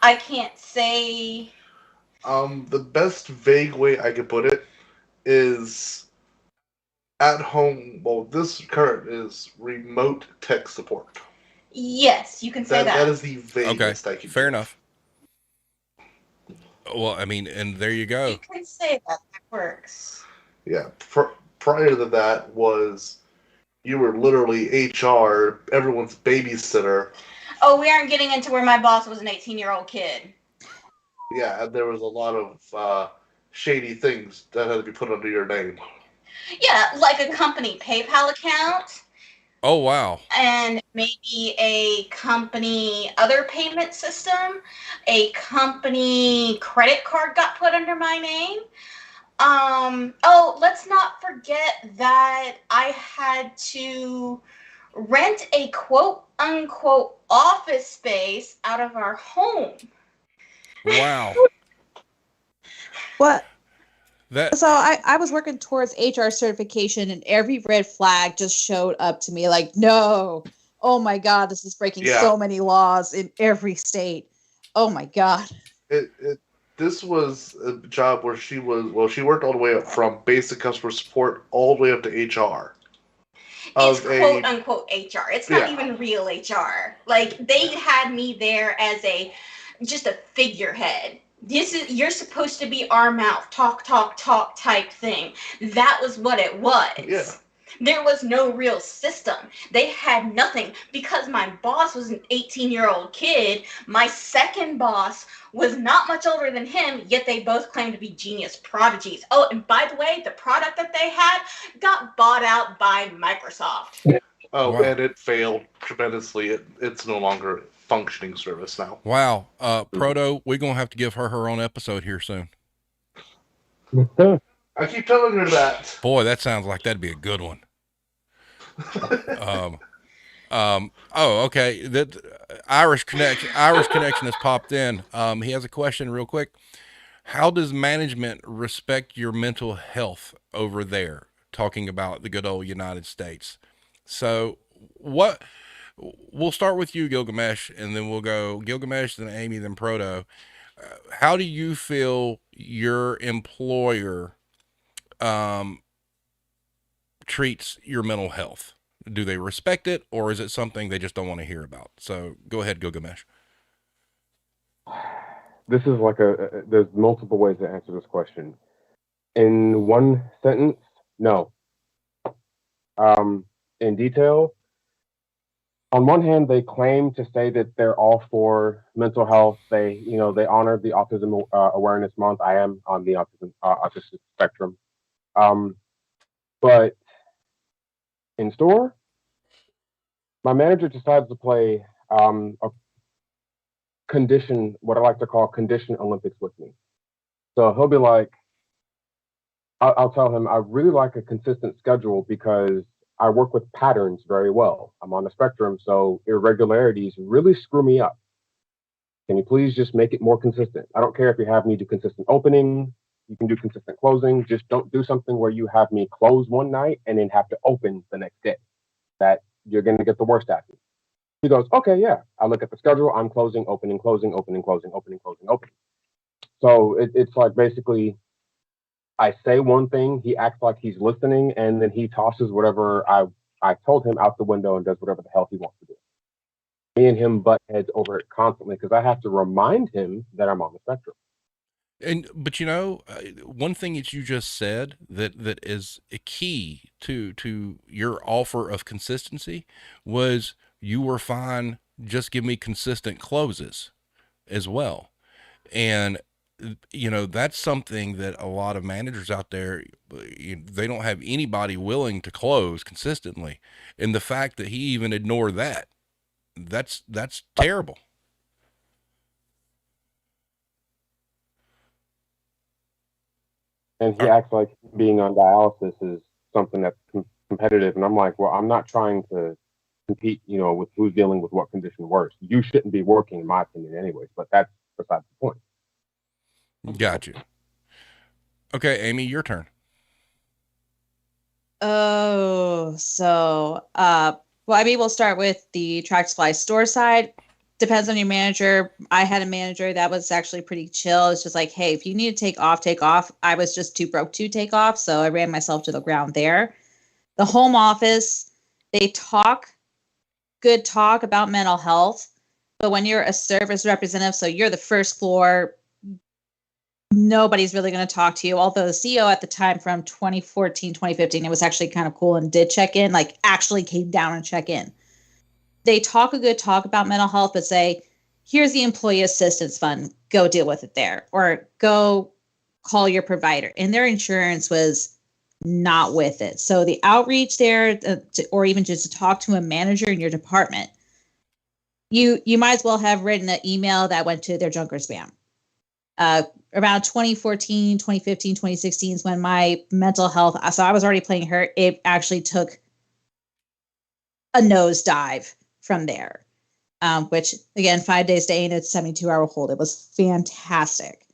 I can't say. The best vague way I could put it is at home. Well, this current is remote tech support. Yes, you can say that. That is the vaguest I can. Fair enough. Well, I mean, and there you go. You can say that. That works. Yeah. Prior to that was you were literally HR, everyone's babysitter. Oh, we aren't getting into where my boss was an 18-year-old kid. Yeah, and there was a lot of shady things that had to be put under your name. Yeah, like a company PayPal account. Oh, wow. And maybe a company other payment system. A company credit card got put under my name. Oh, let's not forget that I had to rent a quote unquote office space out of our home. Wow. What? That. So I was working towards HR certification, and every red flag just showed up to me like, no, oh my God, this is breaking so many laws in every state. Oh my God. This was a job where she worked all the way up from basic customer support all the way up to HR. It's quote unquote HR. It's not even real HR. Like, they had me there as just a figurehead. You're supposed to be our mouth, talk type thing. That was what it was. Yeah. There was no real system. They had nothing because my boss was an 18-year-old kid. My second boss was not much older than him, yet they both claimed to be genius prodigies. Oh, and by the way, the product that they had got bought out by Microsoft. Oh, wow. And it failed tremendously. It's no longer a functioning service now. Wow. Proto, we're going to have to give her own episode here soon. I keep telling her that. Boy, that sounds like that'd be a good one. Oh, okay. That Irish connection has popped in. He has a question real quick. How does management respect your mental health over there? Talking about the good old United States. So we'll start with you, Gilgamesh, and then we'll go Gilgamesh, then Amy, then Proto. How do you feel your employer treats your mental health? Do they respect it, or is it something they just don't want to hear about? So go ahead, Gilgamesh. This is like there's multiple ways to answer this question. In one sentence, no. In detail, on one hand, they claim to say that they're all for mental health. They honor the Autism Awareness Month. I am on the autistic spectrum. But in store, my manager decides to play a condition, what I like to call condition Olympics with me. So he'll be like, I'll tell him I really like a consistent schedule because I work with patterns very well. I'm on the spectrum, so irregularities really screw me up. Can you please just make it more consistent? I don't care if you have me do consistent opening, you can do consistent closing. Just don't do something where you have me close one night and then have to open the next day. That you're going to get the worst at me. He goes, okay, yeah. I look at the schedule. I'm closing, opening, closing, opening, closing, opening, closing, opening. So it's like basically I say one thing, he acts like he's listening, and then he tosses whatever I told him out the window and does whatever the hell he wants to do. Me and him butt heads over it constantly because I have to remind him that I'm on the spectrum. But you know, one thing that you just said that is a key to your offer of consistency was you were fine. Just give me consistent closes as well. And you know, that's something that a lot of managers out there, they don't have anybody willing to close consistently. And the fact that he even ignored that, that's terrible. And he acts like being on dialysis is something that's competitive. And I'm like, well, I'm not trying to compete, you know, with who's dealing with what condition worse. You shouldn't be working, in my opinion, anyways. But that's besides the point. Got you. Okay, Amy, your turn. Oh, so well, I mean, we'll start with the Track Supply store side. Depends on your manager. I had a manager that was actually pretty chill. It's just like, hey, if you need to take off, take off. I was just too broke to take off, so I ran myself to the ground there. The home office, they talk good talk about mental health, but when you're a service representative, so you're the first floor, nobody's really going to talk to you. Although the CEO at the time from 2014, 2015, it was actually kind of cool and did check in, like actually came down and check in. They talk a good talk about mental health, but say, here's the employee assistance fund, go deal with it there, or go call your provider. And their insurance was not with it. So the outreach there, or even just to talk to a manager in your department, you might as well have written an email that went to their junk or spam. Around 2014, 2015, 2016 is when my mental health, so I was already playing hurt. It actually took a nosedive from there, which again, 5 days to ain't a 72-hour hold. It was fantastic.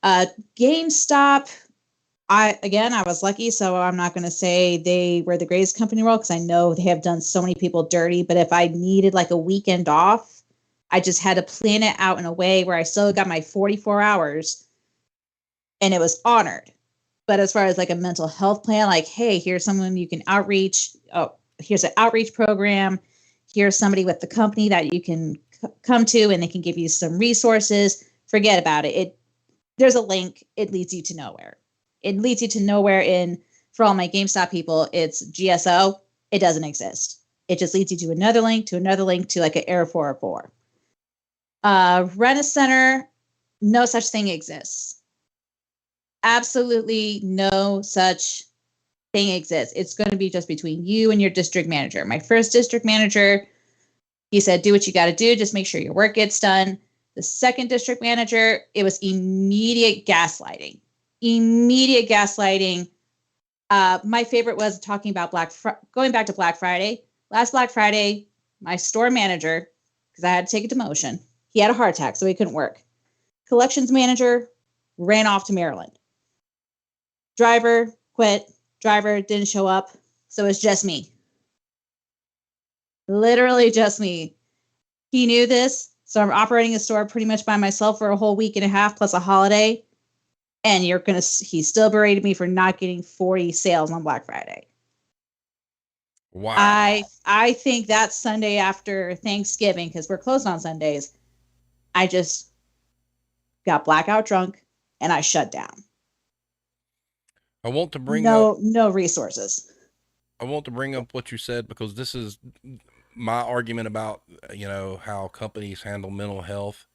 GameStop, I was lucky, so I'm not going to say they were the greatest company in the world because I know they have done so many people dirty. But if I needed like a weekend off, I just had to plan it out in a way where I still got my 44 hours and it was honored. But as far as like a mental health plan, like, hey, here's someone you can outreach. Oh, here's an outreach program. Here's somebody with the company that you can come to and they can give you some resources. Forget about it. There's a link. It leads you to nowhere. It leads you to nowhere. For all my GameStop people, it's GSO. It doesn't exist. It just leads you to another link to like an Error 404. Rent-A-Center, no such thing exists. Absolutely no such thing exists. It's going to be just between you and your district manager. My first district manager, he said, do what you got to do. Just make sure your work gets done. The second district manager, it was immediate gaslighting. My favorite was talking about going back to Black Friday. Last Black Friday, my store manager, because I had to take a demotion, he had a heart attack, so he couldn't work. Collections manager ran off to Maryland. Driver quit. Driver didn't show up, so it's just me. Literally just me. He knew this, so I'm operating a store pretty much by myself for a whole week and a half plus a holiday, and he still berated me for not getting 40 sales on Black Friday. Wow. I think that Sunday after Thanksgiving, because we're closed on Sundays, I just got blackout drunk and I shut down. I want to bring no resources. I want to bring up what you said because this is my argument about, you know, how companies handle mental health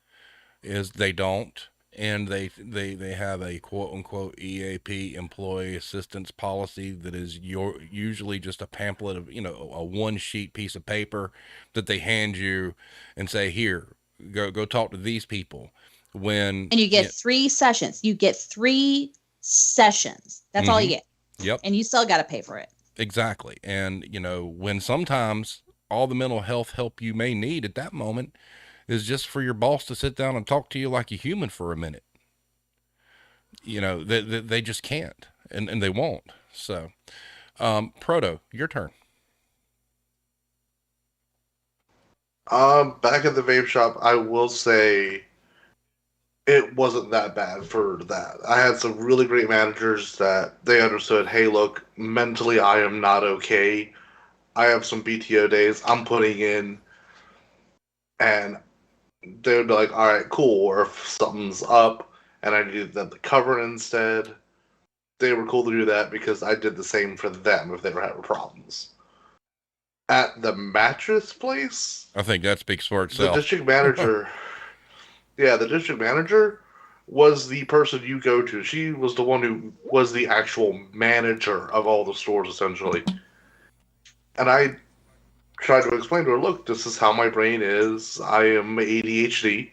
is they don't. and they have a quote unquote EAP, employee assistance policy, that is usually just a pamphlet of, a one sheet piece of paper that they hand you and say, here, go talk to these people. And you get 3 sessions. You get 3 sessions. That's all you get. Yep. And you still got to pay for it. Exactly. And, when sometimes all the mental health help you may need at that moment is just for your boss to sit down and talk to you like a human for a minute. They just can't, and they won't. So, Proto, your turn. Back at the vape shop, I will say it wasn't that bad for that. I had some really great managers that they understood, hey, look, mentally I am not okay. I have some BTO days I'm putting in, and they would be like, all right, cool. Or if something's up and I needed them to cover it instead, they were cool to do that because I did the same for them if they were having problems. At the mattress place, I think that speaks for itself. The district manager, the district manager was the person you go to. She was the one who was the actual manager of all the stores, essentially. And I tried to explain to her, look, this is how my brain is. I am ADHD.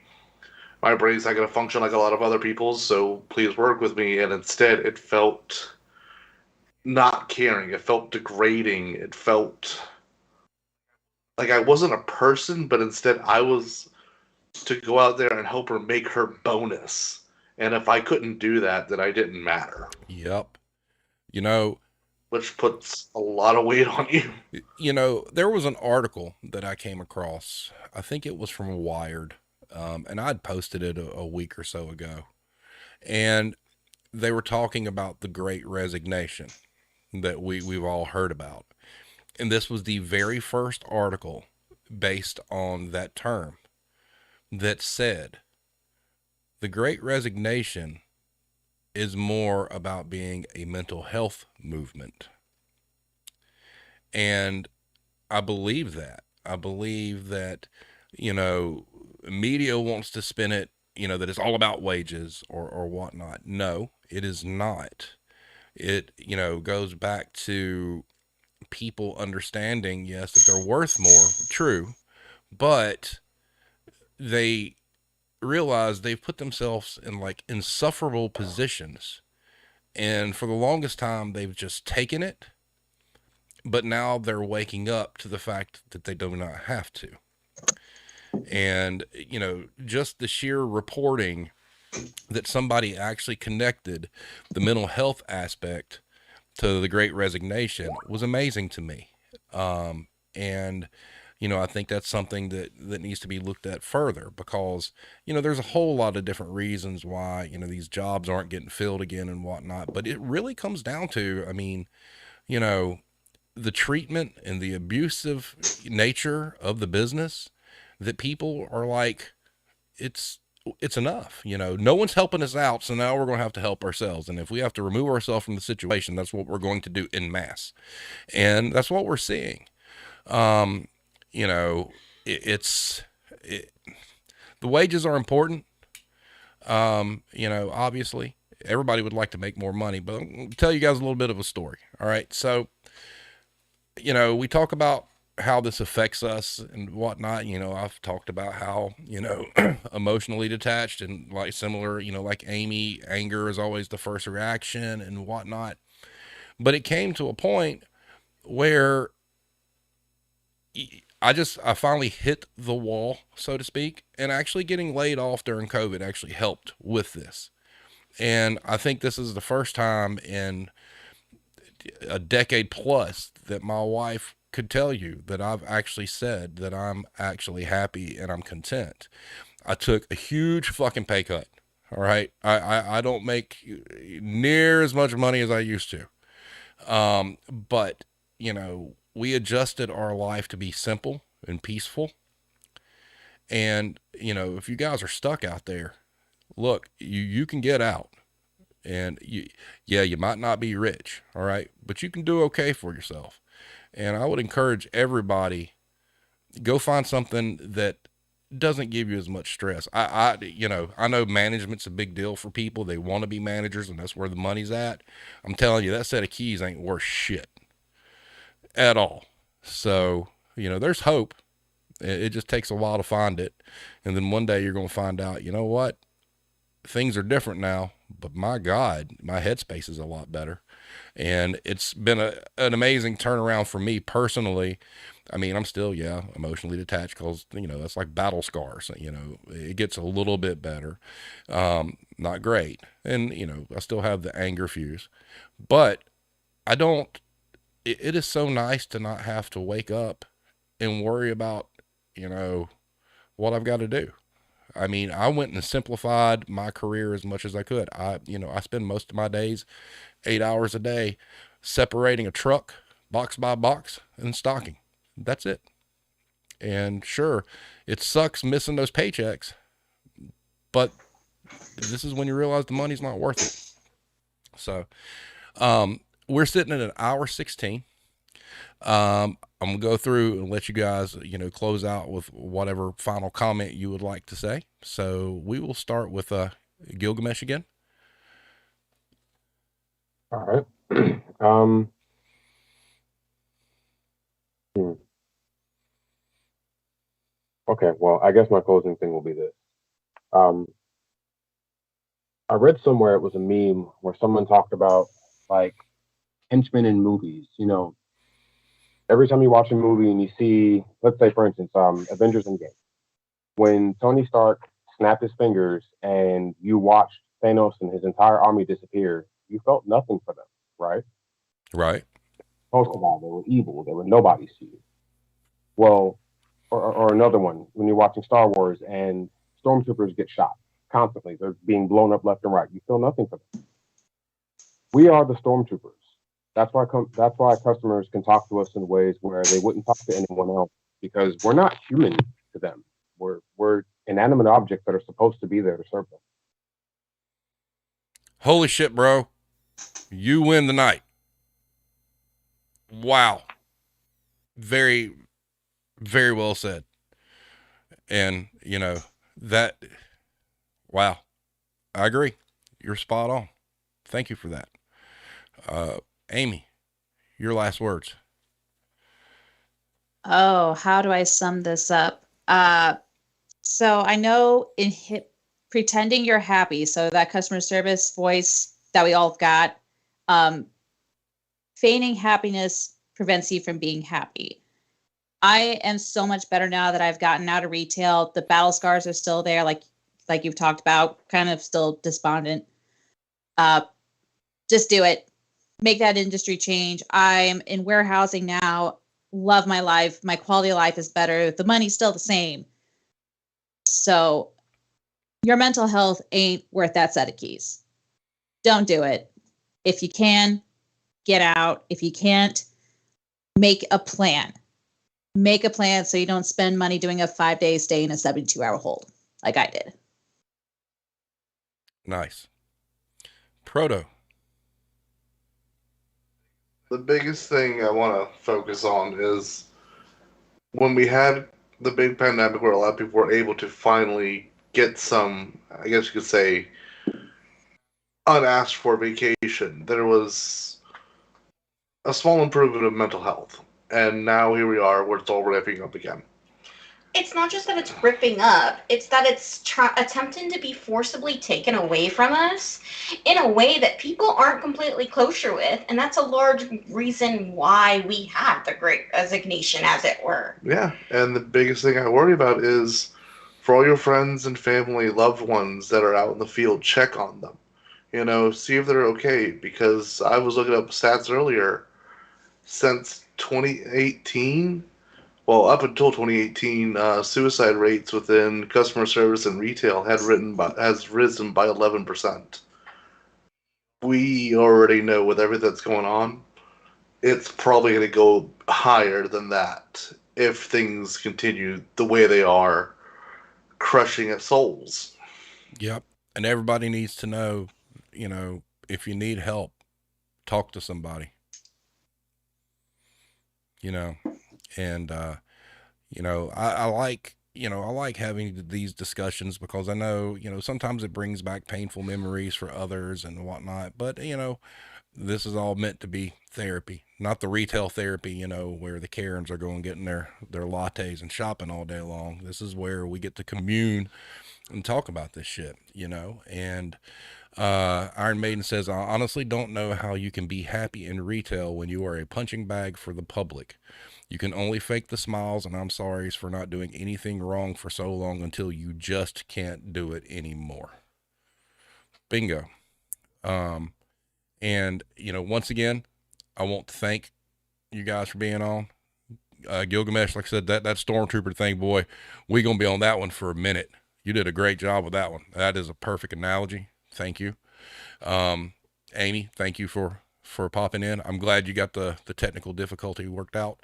My brain's not going to function like a lot of other people's, so please work with me. And instead, it felt not caring. It felt degrading. It felt like I wasn't a person, but instead I was to go out there and help her make her bonus. And if I couldn't do that, then I didn't matter. Yep. Which puts a lot of weight on you. There was an article that I came across. I think it was from Wired. And I'd posted it a week or so ago. And they were talking about the Great Resignation that we've all heard about. And this was the very first article based on that term that said the Great Resignation is more about being a mental health movement. And I believe that. I believe that, media wants to spin it, that it's all about wages or whatnot. No, it is not. It, goes back to people understanding, yes, that they're worth more, true, but they realize they've put themselves in like insufferable positions, and for the longest time they've just taken it, but now they're waking up to the fact that they do not have to. And just the sheer reporting that somebody actually connected the mental health aspect to the Great Resignation was amazing to me. And I think that's something that needs to be looked at further, because, there's a whole lot of different reasons why, these jobs aren't getting filled again and whatnot. But it really comes down to, the treatment and the abusive nature of the business, that people are like, it's enough. No one's helping us out, so now we're going to have to help ourselves. And if we have to remove ourselves from the situation, that's what we're going to do en masse. And that's what we're seeing. The wages are important. Obviously everybody would like to make more money, but I'll tell you guys a little bit of a story. All right. So, we talk about how this affects us and whatnot. I've talked about how, emotionally detached and like similar, like Amy, anger is always the first reaction and whatnot. But it came to a point where I finally hit the wall, so to speak, and actually getting laid off during COVID actually helped with this. And I think this is the first time in a decade plus that my wife could tell you that I've actually said that I'm actually happy and I'm content. I took a huge fucking pay cut. All right. I don't make near as much money as I used to. But we adjusted our life to be simple and peaceful. And, if you guys are stuck out there, look, you can get out. And you might not be rich. All right. But you can do okay for yourself. And I would encourage everybody, go find something that doesn't give you as much stress. I know management's a big deal for people. They want to be managers, and that's where the money's at. I'm telling you, that set of keys ain't worth shit at all. So, there's hope. It just takes a while to find it. And then one day you're going to find out, you know what? Things are different now, but my God, my headspace is a lot better. And it's been an amazing turnaround for me personally. I mean, I'm still, emotionally detached because, that's like battle scars. It gets a little bit better. Not great. And, I still have the anger fuse. But it is so nice to not have to wake up and worry about, what I've got to do. I mean, I went and simplified my career as much as I could. I spend most of my days 8 hours a day separating a truck box by box and stocking. That's it. And sure, it sucks missing those paychecks, but this is when you realize the money's not worth it. So, we're sitting at an hour 16. I'm gonna go through and let you guys, close out with whatever final comment you would like to say. So we will start with Gilgamesh again. All right. Okay, well, I guess my closing thing will be this. I read somewhere, it was a meme where someone talked about like henchmen in movies. Every time you watch a movie and you see, let's say for instance, Avengers Endgame, when Tony Stark snapped his fingers and you watched Thanos and his entire army disappear, you felt nothing for them, right? Right. Most of all, they were evil. They were nobodies to you. Well, or another one, when you're watching Star Wars and stormtroopers get shot constantly, they're being blown up left and right. You feel nothing for them. We are the stormtroopers. That's why customers can talk to us in ways where they wouldn't talk to anyone else, because we're not human to them. We're inanimate objects that are supposed to be there to serve them. Holy shit, bro. You win the night. Wow. Very, very well said. And, wow. I agree. You're spot on. Thank you for that. Amy, your last words. Oh, how do I sum this up? So I know pretending you're happy, so that customer service voice that we all got, feigning happiness prevents you from being happy. I am so much better now that I've gotten out of retail. The battle scars are still there, like you've talked about, kind of still despondent. Just do it. Make that industry change. I'm in warehousing now. Love my life. My quality of life is better. The money's still the same. So your mental health ain't worth that set of keys. Don't do it. If you can, get out. If you can't, make a plan. Make a plan so you don't spend money doing a 5-day stay in a 72-hour hold like I did. Nice. Proto. The biggest thing I want to focus on is when we had the big pandemic where a lot of people were able to finally get some, I guess you could say, unasked for vacation. There was a small improvement of mental health. And now here we are where it's all ramping up again. It's not just that it's ripping up, it's that it's attempting to be forcibly taken away from us in a way that people aren't completely kosher with, and that's a large reason why we had the Great Resignation, as it were. Yeah, and the biggest thing I worry about is for all your friends and family, loved ones that are out in the field, check on them. See if they're okay, because I was looking up stats earlier. Since 2018, well, up until 2018, suicide rates within customer service and retail has risen by 11%. We already know with everything that's going on, it's probably going to go higher than that if things continue the way they are, crushing at souls. Yep. And everybody needs to know, if you need help, talk to somebody. And, I like you know, I like having these discussions because I know, you know, sometimes it brings back painful memories for others and whatnot. But, you know, this is all meant to be therapy, not the retail therapy, you know, where the Karens are going getting their lattes and shopping all day long. This is where we get to commune and talk about this shit, you know. And Iron Maiden says, I honestly don't know how you can be happy in retail when you are a punching bag for the public. You can only fake the smiles, and I'm sorry for not doing anything wrong for so long until you just can't do it anymore. Bingo. And, you know, once again, I want to thank you guys for being on. Gilgamesh, like I said, that Stormtrooper thing, boy, we going to be on that one for a minute. You did a great job with that one. That is a perfect analogy. Thank you. Amy, thank you for popping in. I'm glad you got the technical difficulty worked out.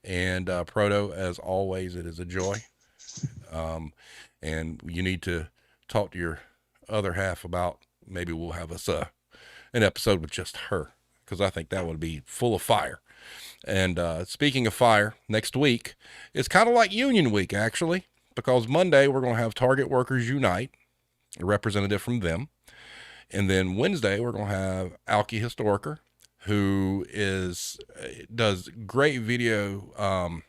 And Proto, as always, it is a joy. And you need to talk to your other half about, maybe we'll have us an episode with just her, because I think that would be full of fire. And speaking of fire, next week, it's kind of like Union Week, actually, because Monday we're going to have Target Workers Unite, a representative from them. And then Wednesday, we're going to have Alki Historiker, who does great video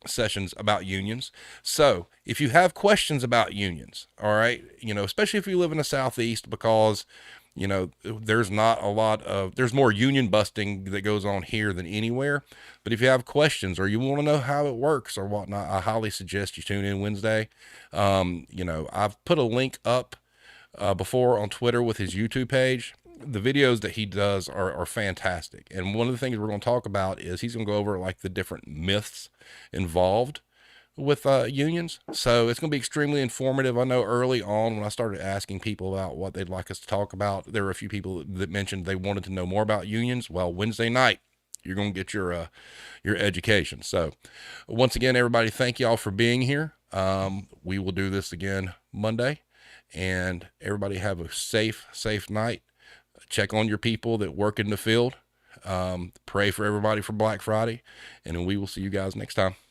sessions about unions. So if you have questions about unions, all right, you know, especially if you live in the Southeast, because, you know, there's more union busting that goes on here than anywhere. But if you have questions or you want to know how it works or whatnot, I highly suggest you tune in Wednesday. You know, I've put a link up before on Twitter with his YouTube page. The videos that he does are fantastic. And one of the things we're going to talk about is he's going to go over like the different myths involved with unions. So it's going to be extremely informative. I know early on when I started asking people about what they'd like us to talk about, there were a few people that mentioned they wanted to know more about unions. Well, Wednesday night, you're going to get your education. So once again, everybody, thank y'all for being here. We will do this again Monday. And everybody have a safe night. Check on your people that work in the field. Pray for everybody for Black Friday. And we will see you guys next time.